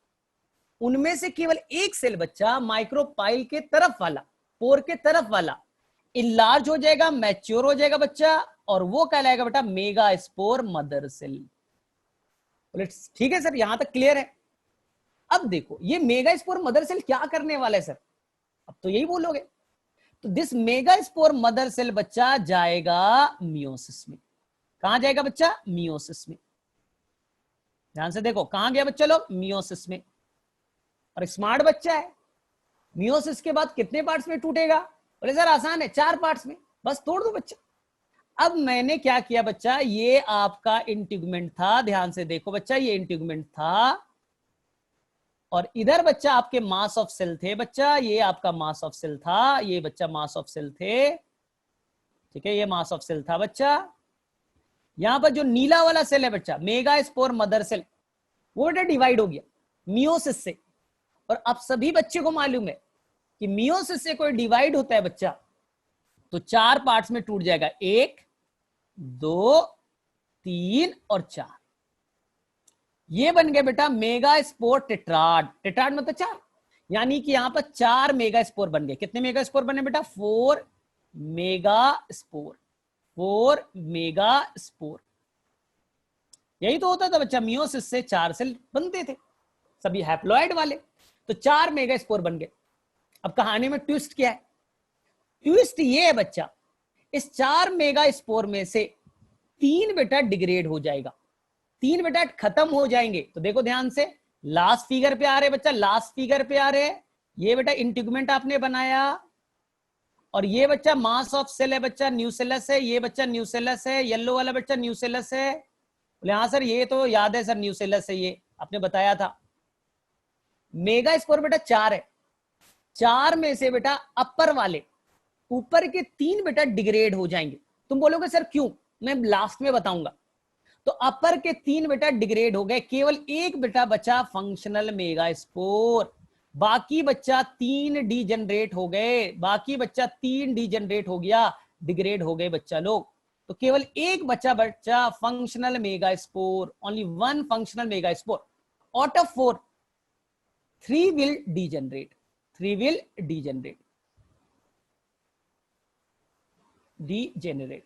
उनमें से केवल एक सेल बच्चा माइक्रोपाइल के तरफ वाला, पोर के तरफ वाला इनलार्ज हो जाएगा, मैच्योर हो जाएगा बच्चा, और वो कहलाएगा बेटा मेगास्पोर मदर सेल। ठीक है सर, यहां तक क्लियर है? अब देखो ये मेगास्पोर मदर सेल क्या करने वाला है सर, अब तो यही बोलोगे। तो दिस मेगास्पोर मदर सेल बच्चा जाएगा मियोसिस में। कहां जाएगा बच्चा? मियोसिस में। ध्यान से देखो कहां गया बच्चा लोग, मियोसिस में। और स्मार्ट बच्चा है, मियोसिस के बाद कितने पार्ट्स में टूटेगा? बोले सर आसान है, 4 पार्ट्स में, बस तोड़ दो बच्चा। अब मैंने क्या किया बच्चा, ये आपका इंटीग्यूमेंट था, ध्यान से देखो बच्चा, ये इंटीग्यूमेंट था और इधर बच्चा आपके मास ऑफ सेल थे बच्चा, ये आपका मास ऑफ सेल था, ये बच्चा मास ऑफ सेल थे, ठीक है, ये मास ऑफ सेल था बच्चा। यहां पर जो नीला वाला सेल है बच्चा, मेगा स्पोर मदर सेल, वो बेटा डिवाइड हो गया मियोसिस से। और अब सभी बच्चे को मालूम है कि मियोसिस से कोई डिवाइड होता है बच्चा तो 4 पार्ट्स में टूट जाएगा, 1 2 3 और 4। ये बन गया बेटा मेगा स्पोर टेट्राड, टेट्राड मतलब 4, यानी कि यहां पर 4 मेगा स्पोर बन गए। कितने मेगा स्पोर बने बेटा? 4 मेगा स्पोर, 4 मेगा स्पोर। यही तो होता था बच्चा, मियोसिस से 4 सेल बनते थे, सभी हैप्लॉइड वाले, तो 4 मेगा स्पोर बन गए। अब कहानी में ट्विस्ट क्या है? ट्विस्ट ये है बच्चा, इस 4 मेगा स्पोर में से 3 बेटा डिग्रेड हो जाएगा, 3 बेटा खत्म हो जाएंगे। तो देखो ध्यान से, लास्ट फिगर पे आ रहे बच्चा, लास्ट फिगर पे आ रहे, ये बेटा इंटीग्यूमेंट आपने बनाया और ये बच्चा मास ऑफ सेल है बच्चा, न्यूसेलस है, ये बच्चा न्यूसेलस है, येलो वाला बच्चा न्यूसेलस है। बोले हाँ सर ये तो याद है सर, न्यूसेलस है, ये आपने बताया था। मेगा स्पोर बेटा 4 है, 4 में से बेटा अपर वाले, ऊपर के 3 बेटा डिग्रेड हो जाएंगे। तुम बोलोगे सर क्यों, मैं लास्ट में बताऊंगा। तो अपर के 3 बेटा डिग्रेड हो गए, केवल एक बेटा बचा फंक्शनल मेगा स्पोर, बाकी बच्चा 3 डीजनरेट हो गए, बाकी बच्चा 3 डीजनरेट हो गया, डिग्रेड हो गए बच्चा लोग। तो केवल एक बच्चा functional mega spore, only 1 functional mega spore out of 4, 3 will degenerate, 3 will degenerate, degenerate.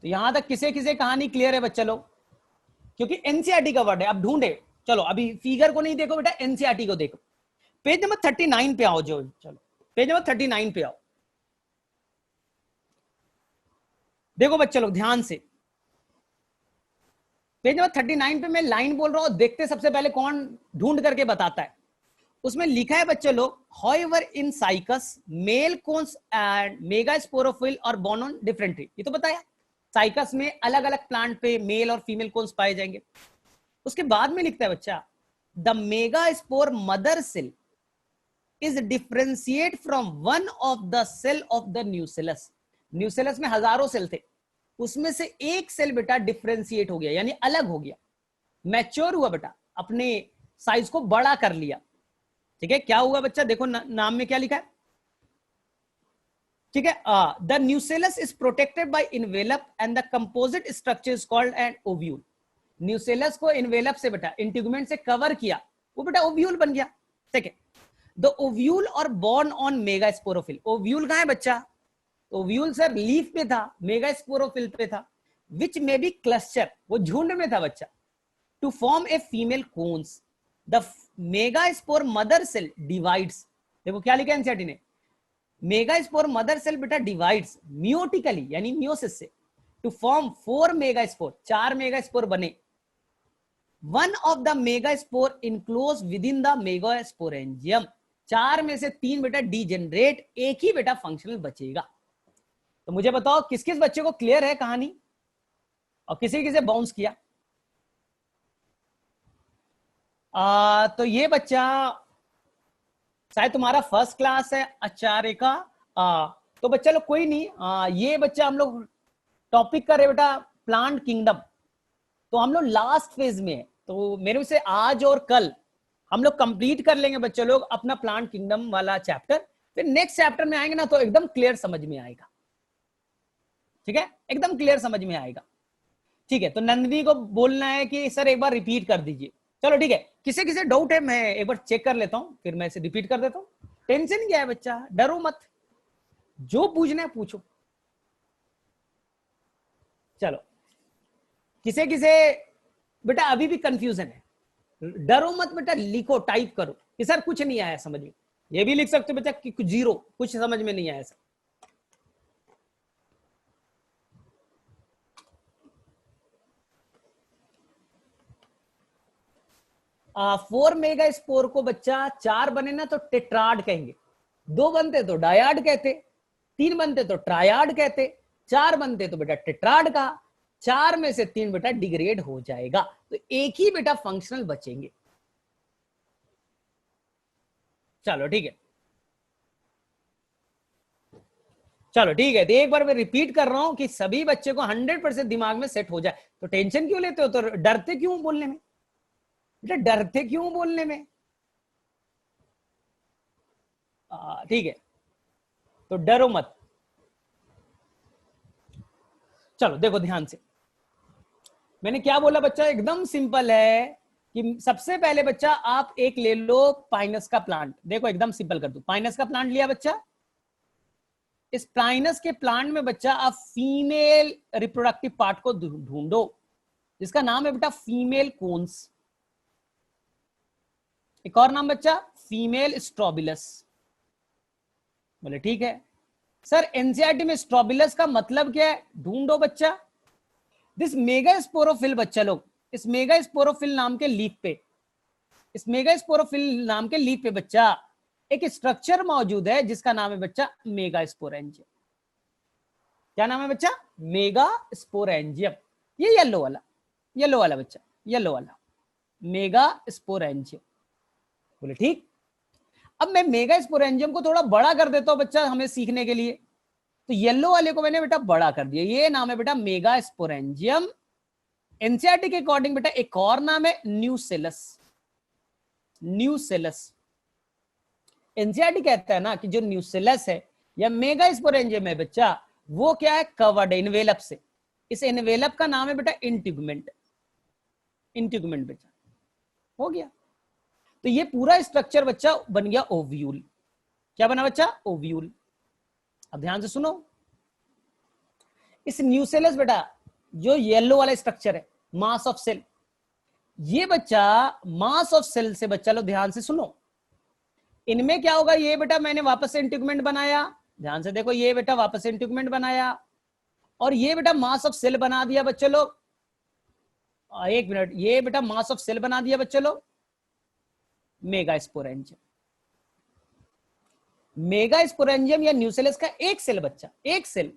तो यहां तक किसे किसे कहानी क्लियर है बच्चा लोग? क्योंकि एनसीईआरटी का वर्ड है। अब ढूंढे, चलो अभी फिगर को नहीं देखो बेटा, एनसीईआरटी को देखो। पेज नंबर 39 पे आओ, जो चलो पेज नंबर 39 पे आओ। देखो बच्चे लोग ध्यान से, पेज नंबर 39 पे मैं लाइन बोल रहा हूं, देखते सबसे पहले कौन ढूंढ करके बताता है। उसमें लिखा है बच्चे लोग, however in cycas male cones and megasporophyll are borne on different tree, ये तो बताया, साइकस में अलग अलग प्लांट पे मेल और फीमेल कोन्स पाए जाएंगे। उसके बाद में लिखता है बच्चा, the megaspore mother cell is differentiate from one of the cell of the nucellus. Nucellus में हजारों सेल थे, उसमें से एक सेल बेटा डिफरेंशिएट हो गया, यानी अलग हो गया, मैच्योर हुआ बेटा, अपने साइज को बड़ा कर लिया। ठीक है, क्या हुआ बच्चा, देखो नाम में क्या लिखा है, ठीक है, the nucellus is protected by envelope and the composite structure is called an ovule. Nucellus को इन्वेलप से बेटा, इंटीग्यूमेंट से कवर किया, वो बेटा ओव्यूल बन गया। सेकेंड, द ओव्यूल और born on mega sporophyll. Ovule कहां है बच्चा? ओव्यूल सर लीफ पे था, मेगा स्पोरोफिल पे था, विच मे बी क्लस्टर, वो झुंड में था बच्चा, to form a female cones. The megaspore mother cell divides, देखो क्या लिखा है एनसीईआरटी ने, मेगा स्पोर मदर सेल बेटा डिवाइड्स मियोटिकली, यानी मियोसिस से, to form 4 megaspore, 4 megaspore बने। One of the megaspore enclose within the megasporangium. 4 में से 3 बेटा डीजेनरेट, एक ही बेटा फंक्शनल बचेगा। तो मुझे बताओ किस किस बच्चे को क्लियर है कहानी और किसी किसे बाउंस किया? तो ये बच्चा शायद तुम्हारा फर्स्ट क्लास है आचार्य का। तो बच्चा लोग कोई नहीं, ये बच्चा हम लोग टॉपिक कर रहे बेटा प्लांट किंगडम, तो हम लोग लास्ट फेज में है, तो मेरे से आज और कल हम लोग कंप्लीट कर लेंगे बच्चे लोग अपना प्लांट किंगडम वाला चैप्टर, फिर नेक्स्ट चैप्टर में आएंगे ना तो एकदम क्लियर समझ में आएगा। ठीक है, एकदम क्लियर समझ में आएगा। ठीक है, तो नंदनी को बोलना है कि सर एक बार रिपीट कर दीजिए। चलो ठीक है, किसे किसे डाउट है मैं एक बार चेक कर लेता हूं, फिर मैं इसे रिपीट कर देता हूं। टेंशन क्या है बच्चा, डरो मत, जो पूछना है पूछो। चलो, किसे किसे बेटा अभी भी कंफ्यूजन है, डरो मत बेटा, लिखो, टाइप करो कि सर कुछ नहीं आया समझ में। ये भी लिख सकते हो बेटा कि जीरो, कुछ समझ में नहीं आया सर। 4 मेगा स्पोर को बच्चा 4 बने ना तो टेट्राड कहेंगे, 2 बनते तो डायाड कहते, 3 बनते तो ट्रायाड कहते, 4 बनते तो बेटा टेट्राड का, 4 में से 3 बेटा डिग्रेड हो जाएगा, तो एक ही बेटा फंक्शनल बचेंगे। चलो ठीक है, चलो ठीक है, तो एक बार मैं रिपीट कर रहा हूं कि सभी बच्चे को 100% दिमाग में सेट हो जाए। तो टेंशन क्यों लेते हो, तो डरते क्यों बोलने में बेटा, डरते क्यों बोलने में? ठीक है, तो डरो मत। चलो देखो ध्यान से, मैंने क्या बोला बच्चा, एकदम सिंपल है कि सबसे पहले बच्चा आप एक ले लो पाइनस का प्लांट। देखो एकदम सिंपल कर दो, पाइनस का प्लांट लिया बच्चा, इस पाइनस के प्लांट में बच्चा आप फीमेल रिप्रोडक्टिव पार्ट को ढूंढो, जिसका नाम है बेटा फीमेल कोन्स। एक और नाम बच्चा फीमेल स्ट्रोबिलस। बोले ठीक है सर, एनसीईआरटी में स्ट्रोबिलस का मतलब क्या है, ढूंढो बच्चा। दिस मेगा स्पोरोफिल बच्चा लोग, इस मेगा स्पोरोफिल नाम के लीफ पे, इस मेगा स्पोरोफिल नाम के लीफ पे बच्चा एक स्ट्रक्चर मौजूद है जिसका नाम है बच्चा मेगा स्पोरेंजियम। क्या नाम है बच्चा, मेगा स्पोरेंजियम। ये येलो वाला, येलो वाला बच्चा, येलो वाला मेगा स्पोरेंजियम। बोले ठीक। अब मैं मेगा स्पोरेंजियम को थोड़ा बड़ा कर देता हूं बच्चा हमें सीखने के लिए, तो येलो वाले को मैंने बेटा बड़ा कर दिया, ये नाम है बेटा मेगा स्पोरेंजियम। एनसीईआरटी के अकॉर्डिंग बेटा एक और नाम है न्यूसेलस, न्यूसेलस। एनसीईआरटी कहता है ना कि जो न्यूसेलस है या मेगा स्पोरेंजियम है बच्चा, वो क्या है, कवर्ड इनवेलप से। इस इनवेलप का नाम है बेटा इंटीगुमेंट, इंटीगुमेंट बच्चा हो गया। तो ये पूरा स्ट्रक्चर बच्चा बन गया ओव्यूल। क्या बना बच्चा, ओव्यूल। अब ध्यान से सुनो, इस न्यूसेलस बेटा जो येलो वाला स्ट्रक्चर है, मास ऑफ सेल, ये बच्चा मास ऑफ सेल से बच्चा लो ध्यान से सुनो, इनमें क्या होगा, ये बेटा मैंने वापस से इंटीगुमेंट बनाया, ध्यान से देखो, ये बेटा वापस से इंटीगुमेंट बनाया और ये बेटा मास ऑफ सेल बना दिया बच्चे लोग। एक मिनट, ये बेटा मास ऑफ सेल बना दिया बच्चे लोग मेगा स्पोरेंजियम। मेगा स्पोरेंजियम या न्यूसेलस का एक सेल बच्चा, एक cell,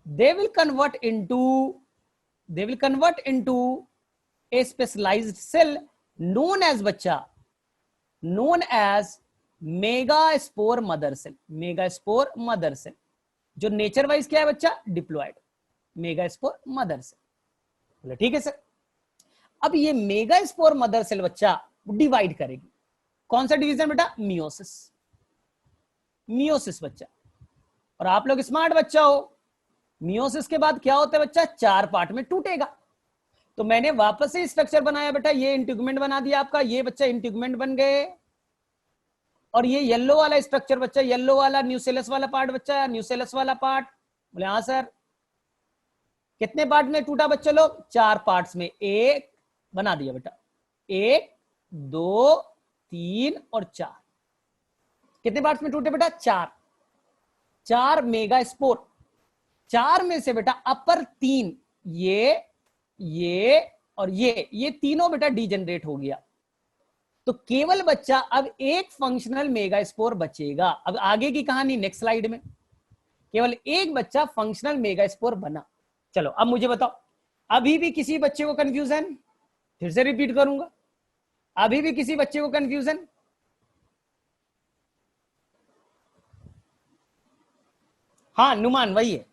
they will convert into a specialized cell known as बच्चा, known as megaspore mother cell. Megaspore mother cell जो नेचर वाइज क्या है बच्चा, डिप्लॉयड मेगास्पोर मदर सेल। बोले ठीक है सर। अब ये मेगास्पोर मदर सेल बच्चा डिवाइड करेगी, कौन सा डिवीजन बेटा, मियोसिस, मियोसिस बच्चा। और आप लोग स्मार्ट बच्चा हो, मियोसिस के बाद क्या होता है बच्चा, 4 पार्ट में टूटेगा। तो मैंने वापस से स्ट्रक्चर बनाया बेटा, ये इंटीगुमेंट बना दिया आपका, ये बच्चा इंटीगुमेंट बन गए, और ये येलो वाला स्ट्रक्चर बच्चा, येलो वाला न्यूसेलस वाला पार्ट बच्चा, न्यूसेलस वाला पार्ट। बोले हाँ सर। कितने पार्ट में टूटा बच्चा लोग, 4 पार्ट्स में, एक बना दिया बेटा, 1 2 3 और 4। कितने पार्ट्स में टूटे बेटा, 4, 4 मेगा स्पोर। 4 में से बेटा अपर 3, ये और ये तीनों बेटा डीजेनरेट हो गया। तो केवल बच्चा अब एक फंक्शनल मेगा स्पोर बचेगा। अब आगे की कहानी नेक्स्ट स्लाइड में, केवल एक बच्चा फंक्शनल मेगा स्पोर बना। चलो अब मुझे बताओ, अभी भी किसी बच्चे को कंफ्यूजन, फिर से रिपीट करूंगा, अभी भी किसी बच्चे को कंफ्यूजन? हाँ नुमान वही है,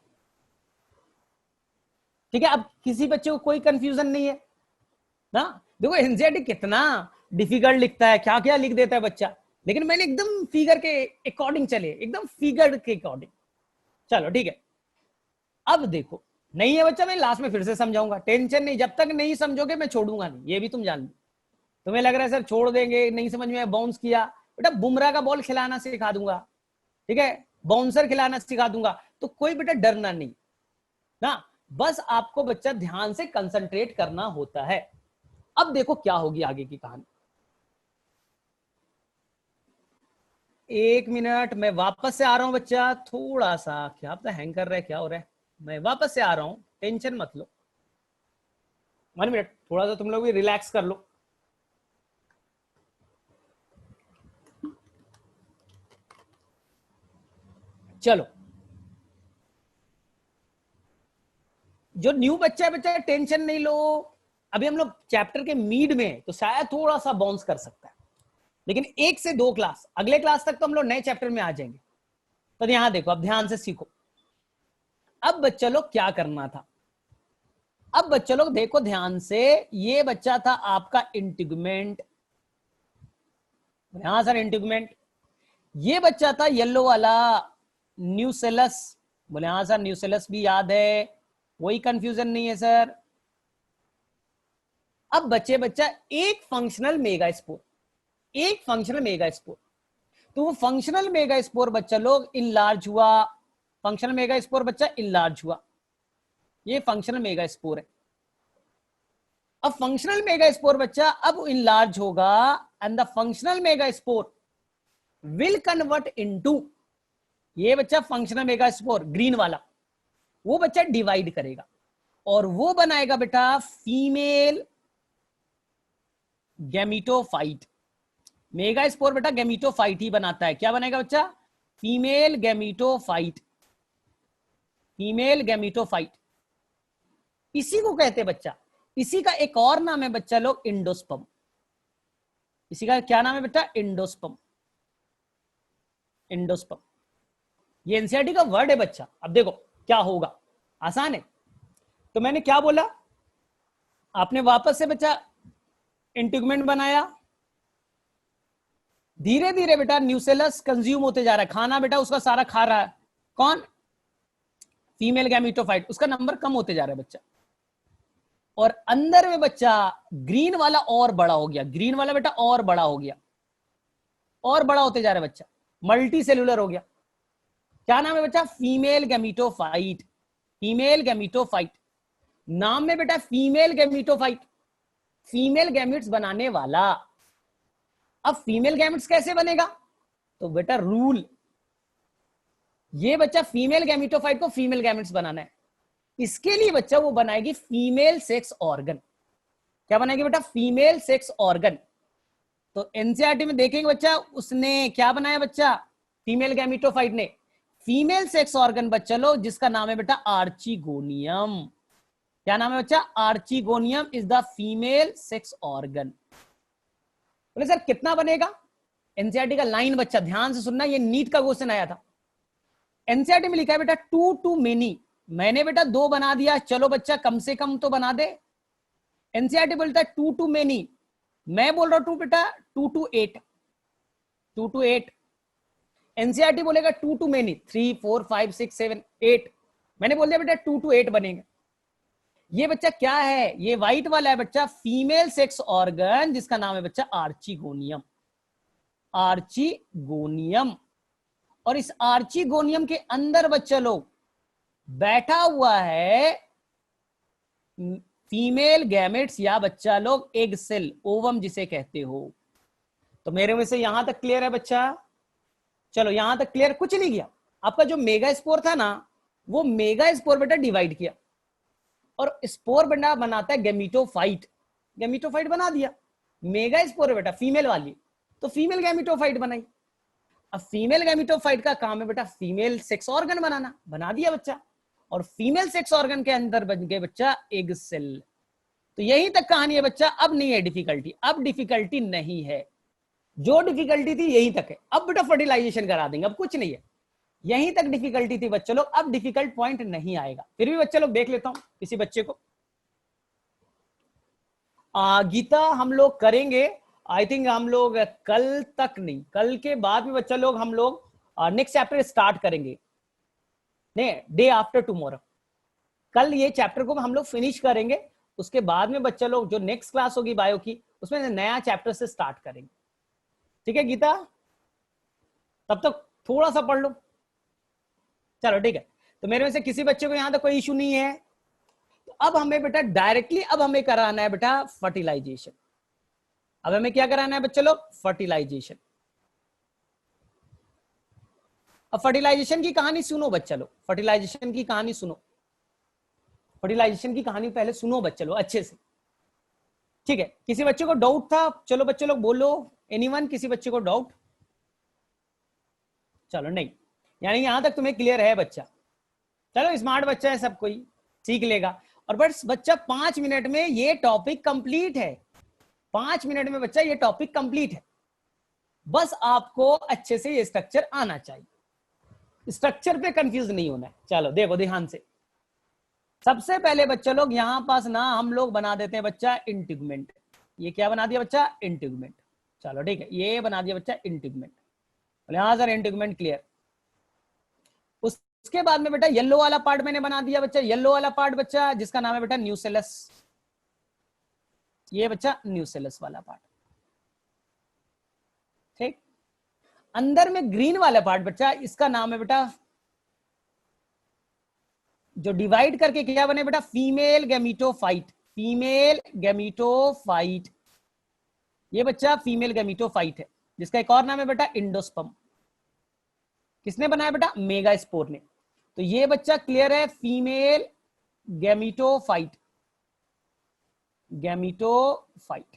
ठीक है। अब किसी बच्चे को कोई कंफ्यूजन नहीं है ना। देखो एनसीईआरटी कितना डिफिकल्ट लिखता है, क्या क्या लिख देता है बच्चा, लेकिन मैंने एकदम फिगर के अकॉर्डिंग चले, एकदम फिगर के अकॉर्डिंग। चलो ठीक है। अब देखो, नहीं है बच्चा, मैं लास्ट में फिर से समझाऊंगा, टेंशन नहीं, जब तक नहीं समझोगे मैं छोड़ूंगा नहीं, ये भी तुम जान लो। तुम्हें लग रहा है सर छोड़ देंगे, नहीं समझ में बाउंस किया, बेटा बुमराह का बॉल खिलाना सिखा दूंगा, ठीक है, बाउंसर खिलाना सिखा दूंगा, तो कोई बेटा डरना नहीं ना, बस आपको बच्चा ध्यान से कंसंट्रेट करना होता है। अब देखो क्या होगी आगे की कहानी। 1 मिनट, मैं वापस से आ रहा हूं बच्चा, थोड़ा सा क्या पता हैंग कर रहा है, क्या हो रहा है, मैं वापस से आ रहा हूं, टेंशन मत लो। 1 मिनट, थोड़ा सा तुम लोग भी रिलैक्स कर लो। चलो, जो न्यू बच्चा है बच्चा टेंशन नहीं लो, अभी हम लोग चैप्टर के मीड में, तो शायद थोड़ा सा बाउंस कर सकता है, लेकिन 1 से 2 क्लास, अगले क्लास तक तो हम लोग नए चैप्टर में आ जाएंगे। तो यहां देखो, अब ध्यान से सीखो। अब बच्चा लोग क्या करना था, अब बच्चा लोग देखो ध्यान से, ये बच्चा था आपका इंटीग्यूमेंट, यहां सर इंटीग्यूमेंट, ये बच्चा था येलो वाला न्यूसेलस, बोले हाँ सर न्यूसेलस भी याद है, कोई कंफ्यूजन नहीं है सर। अब बच्चे बच्चा एक फंक्शनल मेगा स्पोर, एक फंक्शनल मेगा स्पोर, तो वो फंक्शनल मेगा स्पोर बच्चा लोग इनलार्ज हुआ, फंक्शनल मेगा स्पोर बच्चा इनलार्ज हुआ, ये फंक्शनल मेगा स्पोर है। अब फंक्शनल मेगा स्पोर बच्चा अब इनलार्ज होगा, and the functional mega spore will convert into, ये बच्चा फंक्शनल मेगा स्पोर ग्रीन वाला, वो बच्चा डिवाइड करेगा और वो बनाएगा बेटा फीमेल गैमीटोफाइट। मेगा स्पोर बेटा गैमीटोफाइट ही बनाता है, क्या बनाएगा बच्चा, फीमेल गैमीटोफाइट, फीमेल गैमीटोफाइट, इसी को कहते हैं बच्चा, इसी का एक और नाम है बच्चा लोग इंडोस्पर्म, इसी का क्या नाम है बेटा, इंडोस्पर्म, इंडोस्पर्म, ये एनसीईआरटी का वर्ड है बच्चा। अब देखो क्या होगा, आसान है। तो मैंने क्या बोला, आपने वापस से बच्चा इंटीग्यूमेंट बनाया, धीरे धीरे बेटा न्यूसेलस कंज्यूम होते जा रहा है, खाना बेटा उसका सारा खा रहा है, कौन, फीमेल गैमीटोफाइट, उसका नंबर कम होते जा रहा है बच्चा, और अंदर में बच्चा ग्रीन वाला और बड़ा हो गया, ग्रीन वाला बेटा और बड़ा हो गया, और बड़ा होते जा रहा है बच्चा, मल्टी सेलुलर हो गया, क्या नाम है बच्चा, फीमेल गैमीटोफाइट, फीमेल गैमीटोफाइट, नाम में बेटा फीमेल गैमीटोफाइट, फीमेल गैमिट्स बनाने वाला। अब फीमेल गैमिट्स कैसे बनेगा, तो बेटा रूल, ये बच्चा फीमेल गैमीटोफाइट को फीमेल गैमिट्स बनाना है, इसके लिए बच्चा वो बनाएगी फीमेल सेक्स ऑर्गन, क्या बनाएगी बेटा, फीमेल सेक्स ऑर्गन। तो एनसीईआरटी में देखेंगे बच्चा, उसने क्या बनाया बच्चा, फीमेल गैमीटोफाइट ने फीमेल सेक्स ऑर्गन बच्चा लो, जिसका नाम है बेटा आर्चिगोनियम, क्या नाम है बच्चा, archegonium is the female sex organ. बोले सर कितना बनेगा, एनसीईआरटी का लाइन बच्चा ध्यान से सुनना, ये नीट का क्वेश्चन आया था, एनसीईआरटी में लिखा है बेटा टू टू मेनी, मैंने बेटा 2 बना दिया, चलो बच्चा कम से कम तो बना दे, एनसीईआरटी बोलता है टू टू मेनी, मैं बोल रहा हूं टू बेटा 2 to 8, 2 to 8, एनसीईआरटी बोलेगा 2 to मेनी 3 4 5 6 7 8, मैंने बोल दिया बेटा 2 to 8 बनेगा। ये बच्चा क्या है, ये व्हाइट वाला है बच्चा फीमेल सेक्स ऑर्गन, जिसका नाम है बच्चा आर्चिगोनियम, आर्चिगोनियम, और इस आर्चिगोनियम के अंदर बच्चा लोग बैठा हुआ है फीमेल गैमेट्स, या बच्चा लोग एग सेल, ओवम जिसे कहते हो। तो मेरे में से यहां तक क्लियर है बच्चा, चलो यहां तक क्लियर, कुछ नहीं किया, आपका जो मेगा स्पोर था ना, वो मेगा स्पोर बेटा डिवाइड किया, और स्पोर बना बनाता है गैमीटोफाइट, गैमीटोफाइट बना दिया, मेगा स्पोर बेटा फीमेल वाली, तो फीमेल गैमीटोफाइट बनाई। अब फीमेल गैमीटोफाइट का काम है बेटा फीमेल सेक्स ऑर्गन बनाना, बना दिया बच्चा, और फीमेल सेक्स ऑर्गन के अंदर बन गए बच्चा एग सेल। तो यहीं तक कहानी है बच्चा, अब नहीं है डिफिकल्टी, अब डिफिकल्टी नहीं है, जो डिफिकल्टी थी यहीं तक है, अब बेटा फर्टिलाइजेशन करा देंगे, अब कुछ नहीं है, यहीं तक डिफिकल्टी थी बच्चे लोग, अब डिफिकल्ट पॉइंट नहीं आएगा। फिर भी बच्चे लोग देख लेता हूं किसी बच्चे को, गीता हम लोग करेंगे, आई थिंक हम लोग कल तक नहीं, कल के बाद में बच्चा लोग हम लोग नेक्स्ट चैप्टर स्टार्ट करेंगे, नहीं डे आफ्टर टुमारो, कल ये चैप्टर को हम लोग फिनिश करेंगे, उसके बाद में बच्चा लोग जो नेक्स्ट क्लास होगी बायो की, उसमें नया चैप्टर से स्टार्ट करेंगे, ठीक है गीता, तब तक थोड़ा सा पढ़ लो, चलो ठीक है। तो मेरे में से किसी बच्चे को यहां तक कोई इशू नहीं है, तो अब हमें बेटा डायरेक्टली अब हमें कराना है बेटा फर्टिलाइजेशन, अब हमें क्या कराना है बच्चे लोग, फर्टिलाइजेशन। अब फर्टिलाइजेशन की कहानी सुनो बच्चा लोग, फर्टिलाइजेशन की कहानी सुनो, फर्टिलाइजेशन की कहानी पहले सुनो बच्चे लोग अच्छे से, ठीक है। किसी बच्चे को डाउट था, चलो बच्चे लोग बोलो, एनीवन, किसी बच्चे को डाउट, चलो नहीं, यानी यहां तक तुम्हें क्लियर है बच्चा? चलो स्मार्ट बच्चा है, सब कोई सीख लेगा। और बस बच्चा 5 मिनट में ये टॉपिक कंप्लीट है। 5 मिनट में बच्चा ये टॉपिक कंप्लीट है। बस आपको अच्छे से ये स्ट्रक्चर आना चाहिए, स्ट्रक्चर पे कंफ्यूज नहीं होना है। चलो देखो ध्यान से, सबसे पहले बच्चा लोग यहां पास ना हम लोग बना देते हैं बच्चा इंटीग्मेंट। ये क्या बना दिया बच्चा? इंटीग्मेंट। चलो ठीक है, ये बना दिया बच्चा इंटीग्मेंट। यहां सर इंटीग्मेंट क्लियर। उसके बाद में बेटा येलो वाला पार्ट मैंने बना दिया बच्चा, येलो वाला पार्ट बच्चा जिसका नाम है बेटा न्यूसेलस। ये बच्चा न्यूसेलस वाला पार्ट, ठीक। अंदर में ग्रीन वाला पार्ट बच्चा, इसका नाम है बेटा, जो डिवाइड करके क्या बने बेटा, फीमेल गैमीटोफाइट। फीमेल गैमीटोफाइट, ये बच्चा फीमेल गैमीटोफाइट है, जिसका एक और नाम है बेटा इंडोस्पर्म। किसने बनाया बेटा? मेगास्पोर ने। तो ये बच्चा क्लियर है, फीमेल गैमीटोफाइट। गैमीटोफाइट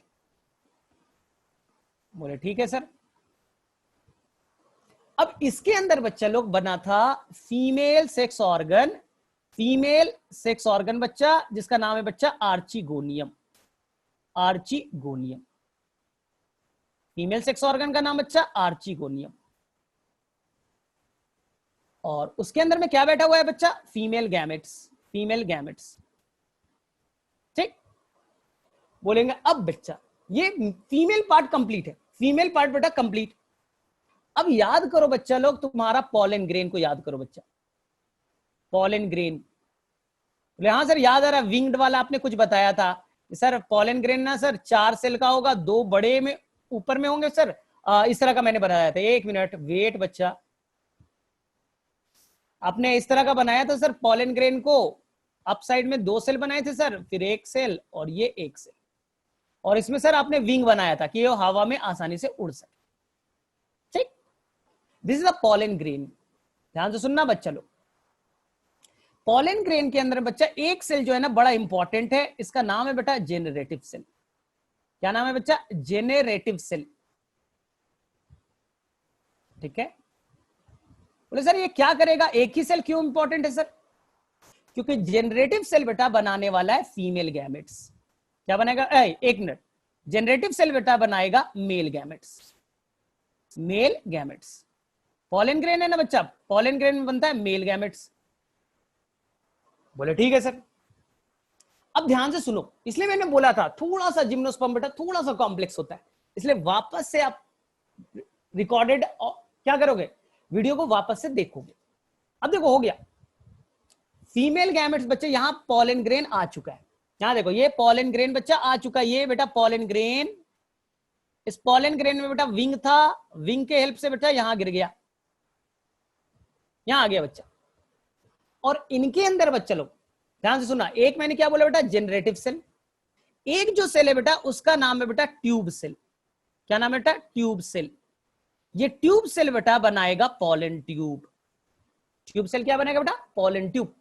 बोले ठीक है सर। अब इसके अंदर बच्चा लोग बना था female sex organ. Female sex organ बच्चा जिसका नाम है बच्चा archegonium. Archegonium, female sex organ का नाम बच्चा आर्चिगोनियम। और उसके अंदर में क्या बैठा हुआ है बच्चा? Female gametes. फीमेल गैमेट्स, ठीक। बोलेंगे अब बच्चा ये फीमेल पार्ट कंप्लीट है, फीमेल पार्ट बेटा कंप्लीट। अब याद करो बच्चा लोग, तुम्हारा पॉलन ग्रेन को याद करो बच्चा। पॉलन ग्रेन, बोले हाँ सर याद आ रहा, विंग्ड वाला आपने कुछ बताया था सर। पॉलन ग्रेन ना सर 4 सेल का होगा, 2 बड़े में ऊपर में होंगे सर। इस तरह का मैंने बनाया था। 1 मिनट वेट बच्चा, आपने इस तरह का बनाया था सर पॉलन ग्रेन को। अप साइड में 2 सेल बनाए थे सर, फिर 1 सेल और ये 1 सेल, और इसमें सर आपने विंग बनाया था कि ये हवा में आसानी से उड़ सके, ठीक। This is a pollen grain. ध्यान से सुनना बच्चा लोग, पॉलन ग्रेन के अंदर बच्चा एक सेल जो है ना बड़ा इंपॉर्टेंट है, इसका नाम है बेटा जेनरेटिव सेल। क्या नाम है बच्चा? जेनरेटिव सेल, ठीक है। बोले सर ये क्या करेगा? एक ही सेल क्यों इंपॉर्टेंट है सर? क्योंकि जेनरेटिव सेल बेटा बनाने वाला है फीमेल गैमेट्स। क्या बनाएगा? एक मिनट, जेनरेटिव सेल बेटा बनाएगा male gametes. Male gametes, pollen grain है ना बच्चा, पॉलन ग्रेन में बनता है मेल गैमेट्स। बोले ठीक है सर। अब ध्यान से सुनो, इसलिए मैंने बोला था थोड़ा सा जिम्नोस्पर्म बेटा थोड़ा सा कॉम्प्लेक्स होता है, इसलिए वापस से आप रिकॉर्डेड क्या करोगे, वीडियो को वापस से देखोगे। अब देखो हो गया, फीमेल गैमेट्स बच्चे, यहां पॉलन ग्रेन आ चुका है। यहां देखो ये पॉलन ग्रेन बच्चा आ चुका है, ये बेटा पॉलन ग्रेन। इस पॉलन ग्रेन में बेटा विंग था, विंग के हेल्प से बेटा यहां गिर गया, यहां आ गया बच्चा। और इनके अंदर बच्चा लोग ध्यान से सुना, एक मैंने क्या बोला बेटा? Generative cell. एक जो सेल है बेटा उसका नाम है बेटा ट्यूब सेल। क्या नाम है बेटा? Tube cell. ये ट्यूब सेल बेटा बनाएगा पॉलन ट्यूब। ट्यूब सेल क्या बनेगा बेटा? Pollen tube.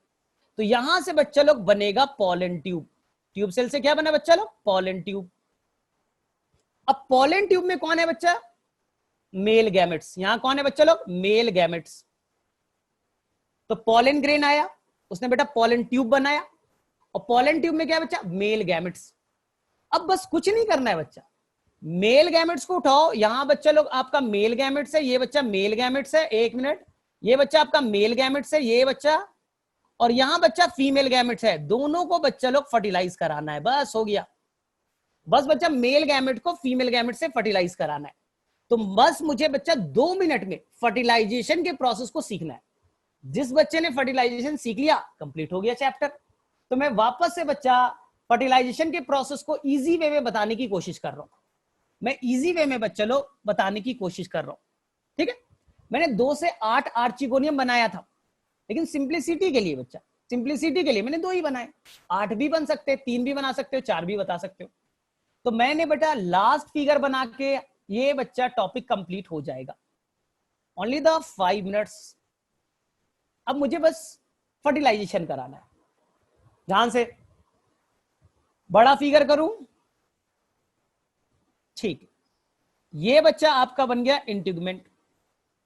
तो यहां से बच्चा लोग बनेगा पॉलन ट्यूब। ट्यूब सेल से क्या बना बच्चा लोग? Pollen tube. अब पॉलन ट्यूब में कौन है बच्चा? Male gametes. यहां कौन है बच्चा लोग? Male gametes. तो पॉलन ग्रेन आया, उसने बेटा पॉलन ट्यूब बनाया, और पॉलन ट्यूब में क्या है बच्चा? Male gametes. अब बस कुछ नहीं करना है बच्चा, मेल गैमेट्स को उठाओ। यहां बच्चा लोग आपका मेल गैमेट्स है, ये बच्चा मेल गैमेट्स है। 1 मिनट, ये बच्चा आपका मेल गैमेट्स है, ये बच्चा, और यहां बच्चा फीमेल गैमेट्स है। दोनों को बच्चा लोग फर्टिलाइज कराना है, बस हो गया। बस बच्चा मेल गैमेट को फीमेल गैमेट से फर्टिलाइज कराना है। तो बस मुझे बच्चा 2 मिनट में फर्टिलाइजेशन के प्रोसेस को सीखना है। जिस बच्चे ने फर्टिलाइजेशन सीख लिया, कंप्लीट हो गया चैप्टर। तो मैं वापस से बच्चा फर्टिलाइजेशन के प्रोसेस को इजी वे में बताने की कोशिश कर रहा हूं। मैं इजी वे में बच्चा लोग बताने की कोशिश कर रहा हूं, ठीक है। मैंने 2 से 8 आर्चिगोनियम बनाया था, लेकिन सिंप्लिसिटी के लिए बच्चा, सिंप्लिसिटी के लिए मैंने 2 ही बनाए। 8 भी बन सकते, 3 भी बना सकते हो, 4 भी बता सकते हो। तो मैंने बेटा लास्ट फिगर बना के ये बच्चा टॉपिक कंप्लीट हो जाएगा। Only the 5 minutes. अब मुझे बस फर्टिलाइजेशन कराना है। ध्यान से, बड़ा फिगर करूं, ठीक। ये बच्चा आपका बन गया इंटीग्मेंट।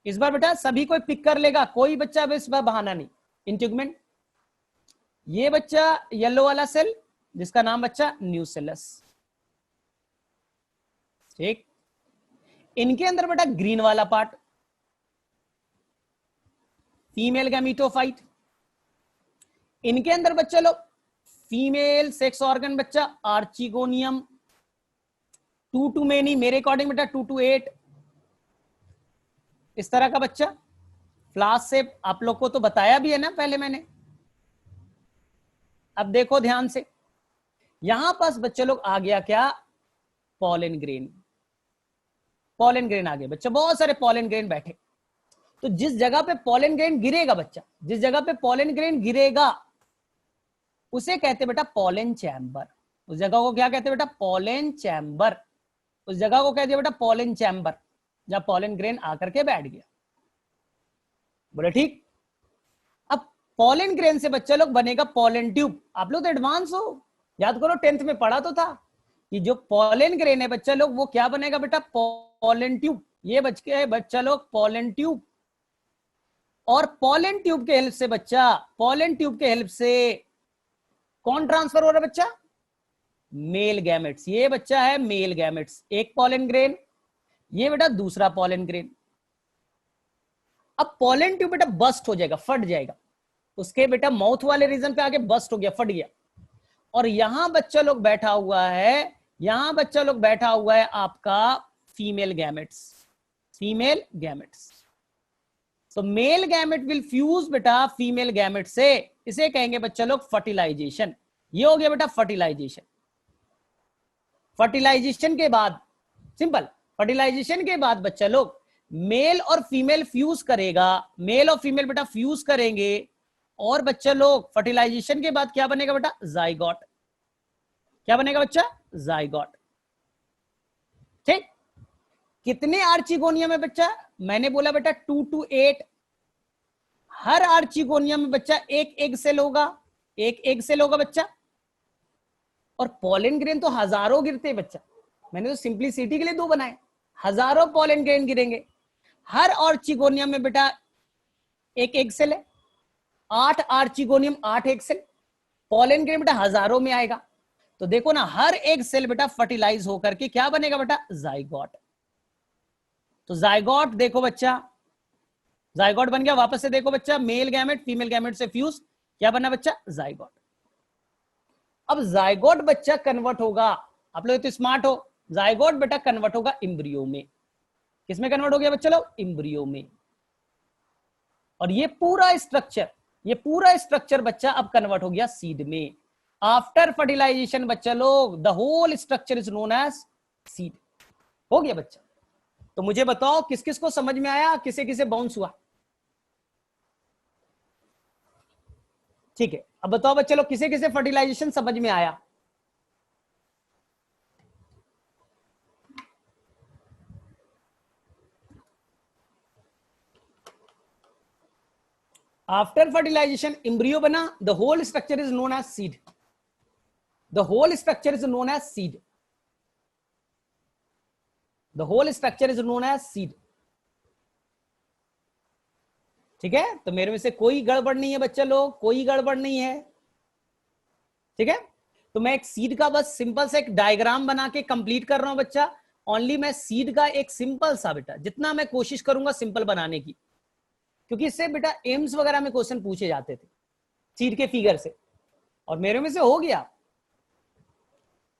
इस बार बेटा सभी कोई पिक कर लेगा, कोई बच्चा अब इस बार बहाना नहीं। इंटीग्यूमेंट, ये बच्चा येलो वाला सेल जिसका नाम बच्चा न्यूसेलस, ठीक। इनके अंदर बेटा ग्रीन वाला पार्ट फीमेल गैमीटोफाइट, इनके अंदर बच्चा लोग फीमेल सेक्स ऑर्गन बच्चा आर्चिगोनियम, 2 to many, मेरे अकॉर्डिंग बेटा 2 to 8 इस तरह का बच्चा। फ्लास्क शेप आप लोग को तो बताया भी है ना पहले मैंने। अब देखो ध्यान से, यहां पास बच्चे लोग आ गया क्या, पॉलन ग्रेन। पॉलन ग्रेन आ गए बच्चा, बहुत सारे पॉलन ग्रेन बैठे। तो जिस जगह पे पॉलन ग्रेन गिरेगा बच्चा, जिस जगह पे पॉलन ग्रेन गिरेगा उसे कहते बेटा पॉलन चैम्बर। उस जगह को क्या कहते बेटा, पॉलन चैम्बर। उस जगह को कह दिया बेटा पॉलन चैम्बर, जहां पॉलन ग्रेन आकर के बैठ गया। बोले ठीक। अब पॉलन ग्रेन से बच्चा लोग बनेगा पॉलन ट्यूब। आप लोग तो एडवांस हो, याद करो 10th में पढ़ा तो था कि जो पॉलन ग्रेन है बच्चा लोग वो क्या बनेगा बेटा, पॉलन ट्यूब। ये बच के है बच्चा लोग पॉलन ट्यूब। और पॉलन ट्यूब के हेल्प से बच्चा, पॉलन ट्यूब के हेल्प से कौन ट्रांसफर हो रहा है बच्चा, मेल गैमेट्स। ये बच्चा है मेल गैमेट्स, एक पॉलन ग्रेन, ये बेटा दूसरा पॉलन ग्रेन। अब पॉलन ट्यूब बेटा बस्ट हो जाएगा, फट जाएगा, उसके बेटा माउथ वाले रीजन पे आके बस्ट हो गया, फट गया। और यहां बच्चा लोग बैठा हुआ है, यहां बच्चा लोग बैठा हुआ है आपका फीमेल गैमेट्स, फीमेल गैमेट्स। तो मेल गैमेट विल फ्यूज बेटा फीमेल गैमेट से, इसे कहेंगे बच्चा लोग फर्टिलाइजेशन। ये हो गया बेटा फर्टिलाइजेशन। फर्टिलाइजेशन के बाद, सिंपल, फर्टिलाइजेशन के बाद बच्चा लोग मेल और फीमेल फ्यूज करेगा, मेल और फीमेल बेटा फ्यूज करेंगे। और बच्चा लोग फर्टिलाइजेशन के बाद क्या बनेगा बेटा, जाइगोट। क्या बनेगा बच्चा, जाइगोट, ठीक। कितने आर्चिगोनियम है बच्चा, मैंने बोला बेटा 2 to 8। हर आर्चिगोनियम में बच्चा एक एग सेल होगा, एक एग सेल होगा बच्चा। और पॉलन ग्रेन तो हजारों गिरते हैं बच्चा, मैंने तो सिंपलिसिटी के लिए 2 बनाए, हजारों पॉलन ग्रेन गिरेंगे। हर आर्चिगोनियम में बेटा एक एग सेल है, 8 archegonium 8 egg cell, pollen grain बेटा हजारों में आएगा। तो देखो ना, हर एक सेल बेटा फर्टिलाइज होकर के क्या बनेगा बेटा, जाइगोट। तो जाइगोट देखो बच्चा, जाइगोट बन गया। वापस से देखो बच्चा, मेल गैमेट फीमेल गैमेट से फ्यूज, क्या बना बच्चा, जाइगोट। अब जाइगोट बच्चा कन्वर्ट होगा, आप लोग तो स्मार्ट हो, जाइगोट बेटा कन्वर्ट होगा एम्ब्रियो में। किसमें कन्वर्ट हो गया बच्चा लोग, एम्ब्रियो में। और ये पूरा स्ट्रक्चर, ये पूरा स्ट्रक्चर बच्चा अब कन्वर्ट हो गया सीड में। आफ्टर फर्टिलाइजेशन बच्चा लोग the whole structure is known as seed. हो गया बच्चा। तो मुझे बताओ किस किस को समझ में आया, किसे किसे बाउंस हुआ, ठीक है। अब बताओ बच्चे लोग किसे किसे फर्टिलाइजेशन समझ में आया। आफ्टर फर्टिलाइजेशन एम्ब्रियो बना, the whole structure is known as seed, the whole structure is known as seed, the whole structure is known as seed, ठीक है। तो मेरे में से कोई गड़बड़ नहीं है बच्चा लोग, कोई गड़बड़ नहीं है, ठीक है। तो मैं एक सीड का बस सिंपल सा एक डायग्राम बना के कंप्लीट कर रहा हूं बच्चा। ओनली मैं सीड का एक सिंपल सा बेटा, जितना मैं कोशिश करूंगा सिंपल बनाने की, क्योंकि इससे बेटा एम्स वगैरह में क्वेश्चन पूछे जाते थे सीड के फिगर से, और मेरे में से हो गया।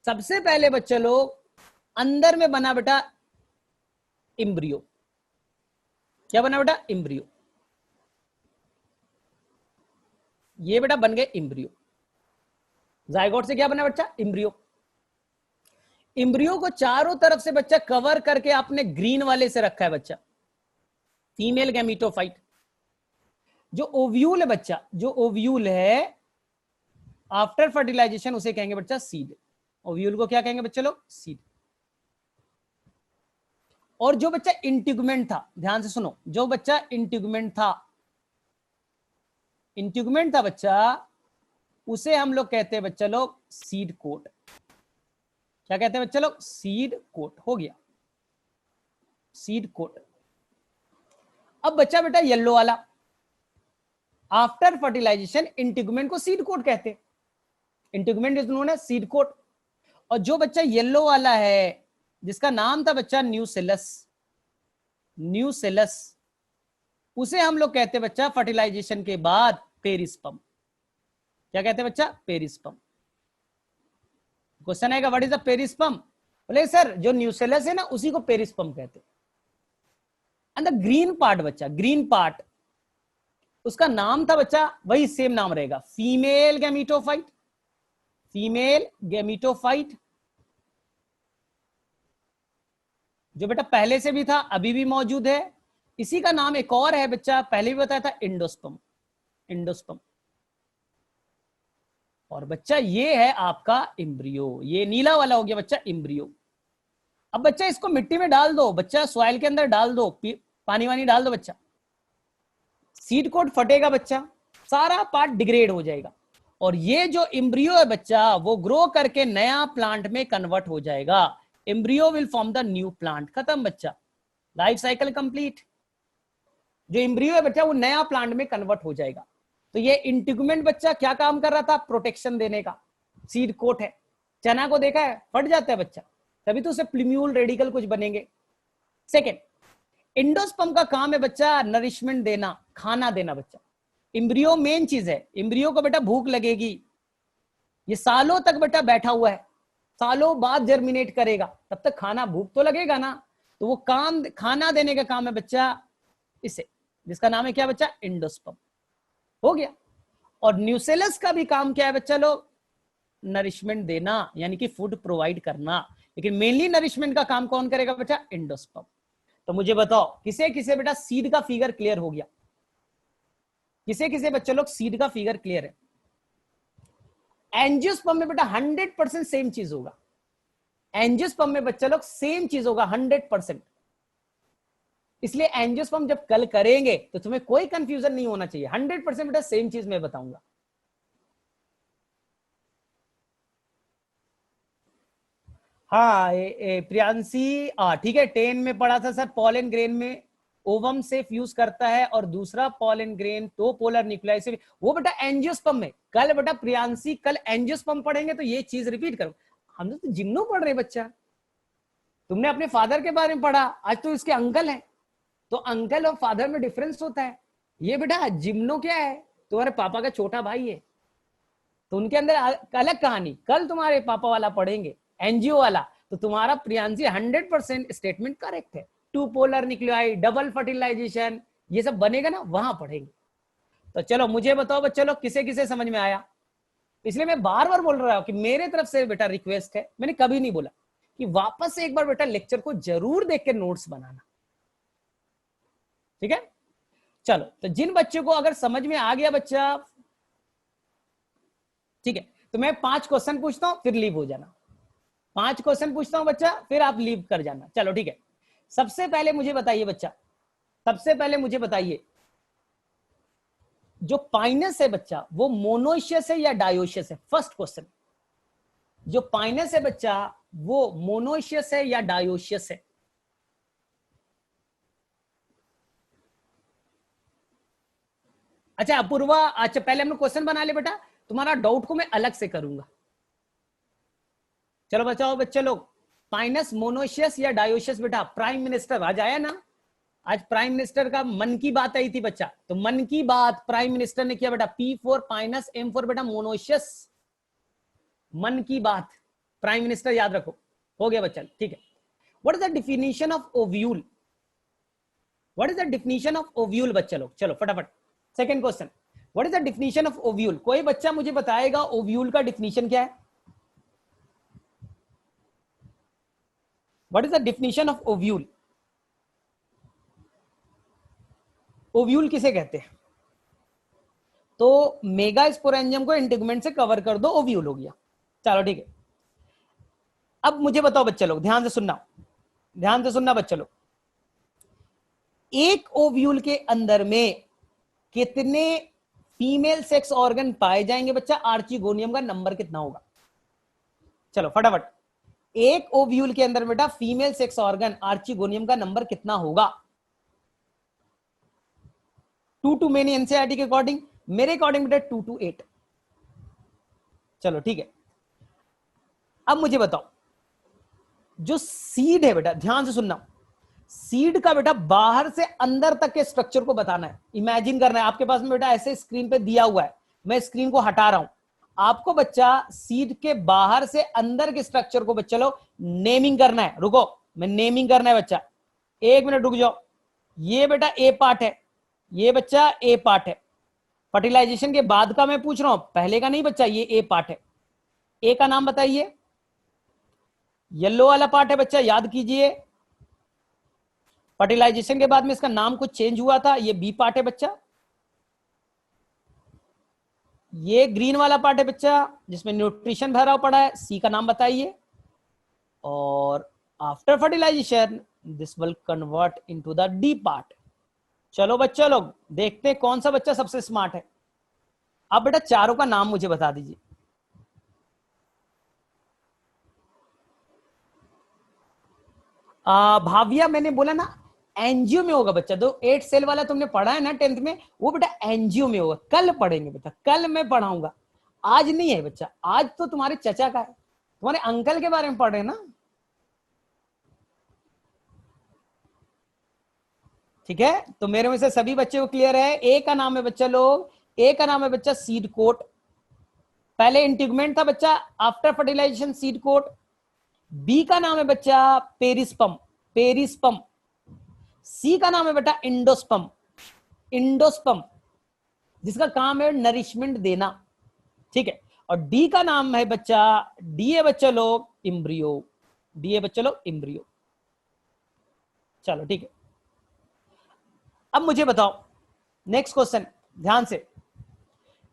सबसे पहले बच्चा लोग अंदर में बना बेटा एम्ब्रियो। क्या बना बेटा, एम्ब्रियो। ये बेटा बन गए एम्ब्रियो। जाइगोट से क्या बना बच्चा, एम्ब्रियो। एम्ब्रियो को चारों तरफ से बच्चा कवर करके आपने ग्रीन वाले से रखा है बच्चा, फीमेल गैमीटोफाइट। जो ओव्यूल है बच्चा, जो ओव्यूल है आफ्टर फर्टिलाइजेशन उसे कहेंगे बच्चा सीड। ओव्यूल को क्या कहेंगे बच्चे लोग, सीड। और जो बच्चा इंटीगुमेंट था, ध्यान से सुनो, जो बच्चा इंटीगुमेंट था, इंटीगुमेंट था बच्चा, उसे हम लोग कहते हैं बच्चा लोग सीड कोट। क्या कहते हैं बच्चा लोग, सीड कोट। हो गया सीड कोट। अब बच्चा बेटा येलो वाला, आफ्टर फर्टिलाइजेशन इंटीगुमेंट को सीड कोट कहते हैं, integument is known as seed coat. और जो बच्चा येलो वाला है जिसका नाम था बच्चा न्यूसेलस, न्यूसेलस, उसे हम लोग कहते हैं बच्चा फर्टिलाइजेशन के बाद पेरिस्पर्म। क्या कहते हैं बच्चा? पेरिस्पर्म। क्वेश्चन आएगा व्हाट इज द पेरिस्पर्म? बोले सर जो न्यूसेलस है ना उसी को पेरिस्पर्म कहते हैं। एंड द ग्रीन पार्ट बच्चा, ग्रीन पार्ट उसका नाम था बच्चा, वही सेम नाम रहेगा, फीमेल गैमीटोफाइट, फीमेल गैमीटोफाइट, जो बेटा पहले से भी था अभी भी मौजूद है। इसी का नाम एक और है बच्चा, पहले भी बताया था, इंडोस्पर्म, इंडोस्पर्म। और बच्चा ये है आपका एम्ब्रियो, ये नीला वाला हो गया बच्चा एम्ब्रियो। अब बच्चा इसको मिट्टी में डाल दो, बच्चा सॉइल के अंदर डाल दो, पानी वानी डाल दो बच्चा, सीड कोट फटेगा बच्चा, सारा पार्ट डिग्रेड हो जाएगा और ये जो एम्ब्रियो है बच्चा वो ग्रो करके नया प्लांट में कन्वर्ट हो जाएगा। Embryo will form the new plant, खत्म बच्चा, लाइफ साइकिल कंप्लीट। जो एम्ब्रियो है बच्चा वो नया प्लांट में कन्वर्ट हो जाएगा। तो ये इंटीगुमेंट बच्चा क्या काम कर रहा था? प्रोटेक्शन देने का। सीड कोट है, चना को देखा है फट जाता है बच्चा, तभी तो उसे प्लूम्यूल रेडिकल कुछ बनेंगे। सेकेंड, इंडोस्पर्म का काम है बच्चा नरिशमेंट देना, खाना देना बच्चा। एम्ब्रियो मेन चीज है, एम्ब्रियो को बेटा भूख लगेगी, ये सालों तक बेटा बैठा हुआ है, सालों बाद जर्मिनेट करेगा, तब तक खाना भूख तो लगेगा ना, तो वो काम खाना देने का काम है बच्चा इसे, जिसका नाम है क्या बच्चा? इंडोस्पर्म। हो गया। और न्यूसेलस का भी काम क्या है बच्चा लोग? नरिशमेंट देना, यानी कि फूड प्रोवाइड करना, लेकिन मेनली नरिशमेंट का काम कौन करेगा बच्चा? इंडोस्पर्म। तो मुझे बताओ किसे किसे बेटा सीड का फिगर क्लियर हो गया? किसे किसे बच्चों लोग सीड का फिगर क्लियर है? एंजियोस्पर्म में बेटा 100% सेम चीज होगा, एंजियोस्पर्म में बच्चा लोग सेम चीज होगा 100%। इसलिए एंजियोस्पर्म जब कल करेंगे तो तुम्हें कोई कंफ्यूजन नहीं होना चाहिए, 100% बेटा सेम चीज मैं बताऊंगा। हाँ प्रियांशी, ठीक है, 10 में पढ़ा था सर, पॉलन ग्रेन में ओवम से फ्यूज करता है और दूसरा पॉलन ग्रेन तो पोलर न्यूक्लियाई से, वो बेटा एंजियोस्पर्म में। कल बेटा प्रियांशी कल एंजियोस्पर्म पढ़ेंगे तो ये चीज रिपीट करो। हम तो जिम्नो पढ़ रहे बच्चा, तुमने अपने फादर के बारे में पढ़ा, आज तो इसके अंकल है, तो अंकल और फादर में डिफरेंस होता है। ये बेटा जिम्नो क्या है? तुम्हारे पापा का छोटा भाई है, तो उनके अंदर अलग कहानी। कल तुम्हारे पापा वाला पढ़ेंगे, एनजीओ वाला, तो तुम्हारा प्रियांशी 100% स्टेटमेंट करेक्ट है। Two polar nuclei, double fertilization, ये सब बनेगा ना, वहां पढ़ेंगे। तो चलो मुझे बताओ बच्चों लोग किसे किसे समझ में आया? इसलिए मैं बार बार बोल रहा हूं कि मेरे तरफ से बेटा रिक्वेस्ट है, मैंने कभी नहीं बोला कि वापस से एक बार बेटा लेक्चर को जरूर देख के नोट्स बनाना, ठीक है? चलो, तो जिन बच्चों को अगर समझ में आ गया बच्चा, ठीक है, तो मैं 5 क्वेश्चन पूछता हूं फिर लीव हो जाना। 5 क्वेश्चन पूछता हूं बच्चा, फिर आप लीव कर जाना। चलो ठीक है, सबसे पहले मुझे बताइए बच्चा, सबसे पहले मुझे बताइए जो पाइनस है बच्चा वो मोनोइशियस है या डायोशियस है? फर्स्ट क्वेश्चन, जो पाइनस है बच्चा वो मोनोइशियस है या डायोशियस है? अच्छा अपूर्वा, अच्छा पहले हम लोग क्वेश्चन बना ले बेटा, तुम्हारा डाउट को मैं अलग से करूंगा। चलो बचाओ बच्चे लोग, पाइनस मोनोइशियस या डायोशियस? बेटा प्राइम मिनिस्टर आज आया ना, आज प्राइम मिनिस्टर का मन की बात आई थी बच्चा, तो मन की बात प्राइम मिनिस्टर ने किया बेटा, P4 पाइनस, M4 बेटा मोनोइशियस, मन की बात प्राइम मिनिस्टर याद रखो। हो गया बच्चा, ठीक है। What is the definition of ovule? What is the definition of ovule बच्चा लोग? चलो फटाफट second question, what is the definition of ovule? कोई बच्चा मुझे बताएगा ओव्यूल का डिफिनेशन क्या है? What is the definition of ovule? Ovule किसे कहते हैं? तो मेगा स्पोरेंजियम को इंटीगुमेंट से कवर कर दो, ओव्यूल हो गया। चलो ठीक है, अब मुझे बताओ बच्चे लोग, ध्यान से सुनना, ध्यान से सुनना बच्चे लोग, एक ओव्यूल के अंदर में कितने फीमेल सेक्स ऑर्गन पाए जाएंगे बच्चा? आर्चिगोनियम का नंबर कितना होगा? चलो फटाफट, एक ओव्यूल के अंदर बेटा फीमेल सेक्स ऑर्गन आर्चिगोनियम का नंबर कितना होगा? टू मेनी एनसीईआरटी के अकॉर्डिंग, मेरे अकॉर्डिंग बेटा 2 to 8। चलो ठीक है, अब मुझे बताओ जो सीड है बेटा, ध्यान से सुनना, सीड का बेटा बाहर से अंदर तक के स्ट्रक्चर को बताना है, इमेजिन करना है। आपके पास में बेटा ऐसे स्क्रीन पे दिया हुआ है, मैं स्क्रीन को हटा रहा हूं, आपको बच्चा सीड के बाहर से अंदर के स्ट्रक्चर को बच्चा लो नेमिंग करना है। रुको, मैं नेमिंग करना है बच्चा, 1 मिनट रुक जाओ। ये बेटा ए पार्ट है, ये बच्चा ए पार्ट है। फर्टिलाइजेशन के बाद का मैं पूछ रहा हूं, पहले का नहीं बच्चा, ये ए पार्ट है। ए का नाम बताइए, येलो वाला पार्ट है बच्चा, याद कीजिए। फर्टिलाइजेशन के बाद में इसका नाम कुछ चेंज हुआ था, ये बी पार्ट है बच्चा। ये ग्रीन वाला पार्ट है बच्चा जिसमें न्यूट्रिशन भरा पड़ा है, सी का नाम बताइए। और after fertilization this will convert into the D part. चलो बच्चा लोग देखते हैं कौन सा बच्चा सबसे स्मार्ट है। अब बेटा चारों का नाम मुझे बता दीजिए। भाविया, मैंने बोला ना एनजीओ में होगा बच्चा, तो 8 सेल वाला तुमने पढ़ा है ना 10th में, वो बेटा एनजीओ में होगा। कल पढ़ेंगे बेटा, कल मैं पढ़ाऊंगा, आज नहीं है बच्चा। आज तो तुम्हारे चचा का है, तुम्हारे अंकल के बारे में पढ़ रहे हैं ना, ठीक है। तो मेरे में से सभी बच्चे को क्लियर है। ए का नाम है बच्चा लोग, ए का नाम है बच्चा सीड कोट। पहले इंटीगमेंट था बच्चा, after fertilization seed coat. B का नाम है बच्चा पेरिस्पम, पेरिस्पम। सी का नाम है बेटा इंडोस्पम, इंडोस्पम, जिसका काम है नरिशमेंट देना, ठीक है। और डी का नाम है बच्चा, डी है बच्चा लोग इम्ब्रियो, डी है बच्चा लोग इम्ब्रियो। चलो ठीक है, अब मुझे बताओ नेक्स्ट क्वेश्चन, ध्यान से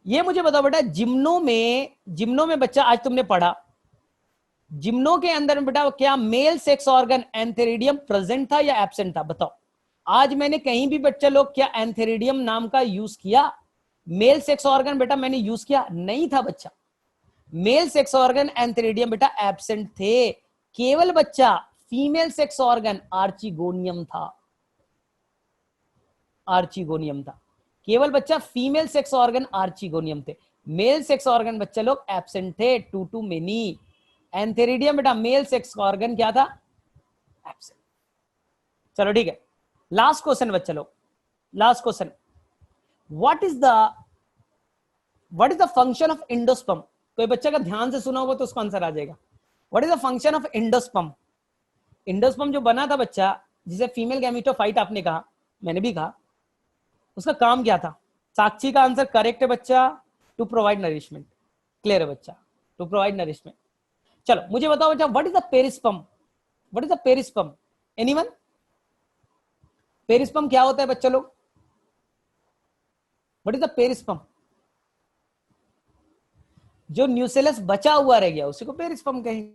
ये मुझे बताओ बेटा, जिम्नो में बच्चा आज तुमने पढ़ा, जिम्नो के अंदर में बेटा क्या male sex organ antheridium present था या एब्सेंट था? बताओ। आज मैंने कहीं भी बच्चा लोग क्या एंथेरिडियम नाम का यूज किया? मेल सेक्स ऑर्गन बेटा मैंने यूज किया नहीं था बच्चा। मेल सेक्स ऑर्गन एंथेरिडियम बेटा एब्सेंट थे, केवल बच्चा फीमेल सेक्स ऑर्गन आर्चिगोनियम था, आर्चिगोनियम था, केवल बच्चा फीमेल सेक्स ऑर्गन आर्चिगोनियम थे। मेल सेक्स ऑर्गन बच्चा लोग एब्सेंट थे, टू मेनी। एंथेरिडियम बेटा मेल सेक्स ऑर्गन क्या था? एब्सेंट। चलो ठीक है, लास्ट क्वेश्चन बच्चा लोग, last question, what is the function of endosperm? कोई बच्चा का ध्यान से सुना होगा तो उसका आंसर आ जाएगा। What is the function of endosperm? Endosperm जो बना था बच्चा, जिसे फीमेल गैमेटोफाइट आपने कहा, मैंने भी कहा, उसका काम क्या था? साक्षी का आंसर करेक्ट है बच्चा, टू प्रोवाइड नरिशमेंट। क्लियर है बच्चा, टू प्रोवाइड नरिशमेंट। चलो मुझे बताओ बच्चा, what is the perisperm? What is the perisperm? Anyone? Perisperm क्या होता है बच्चा लोग? What is the perisperm? जो न्यूसेलस बचा हुआ रह गया उसी को पेरिस्पर्म कहेंगे।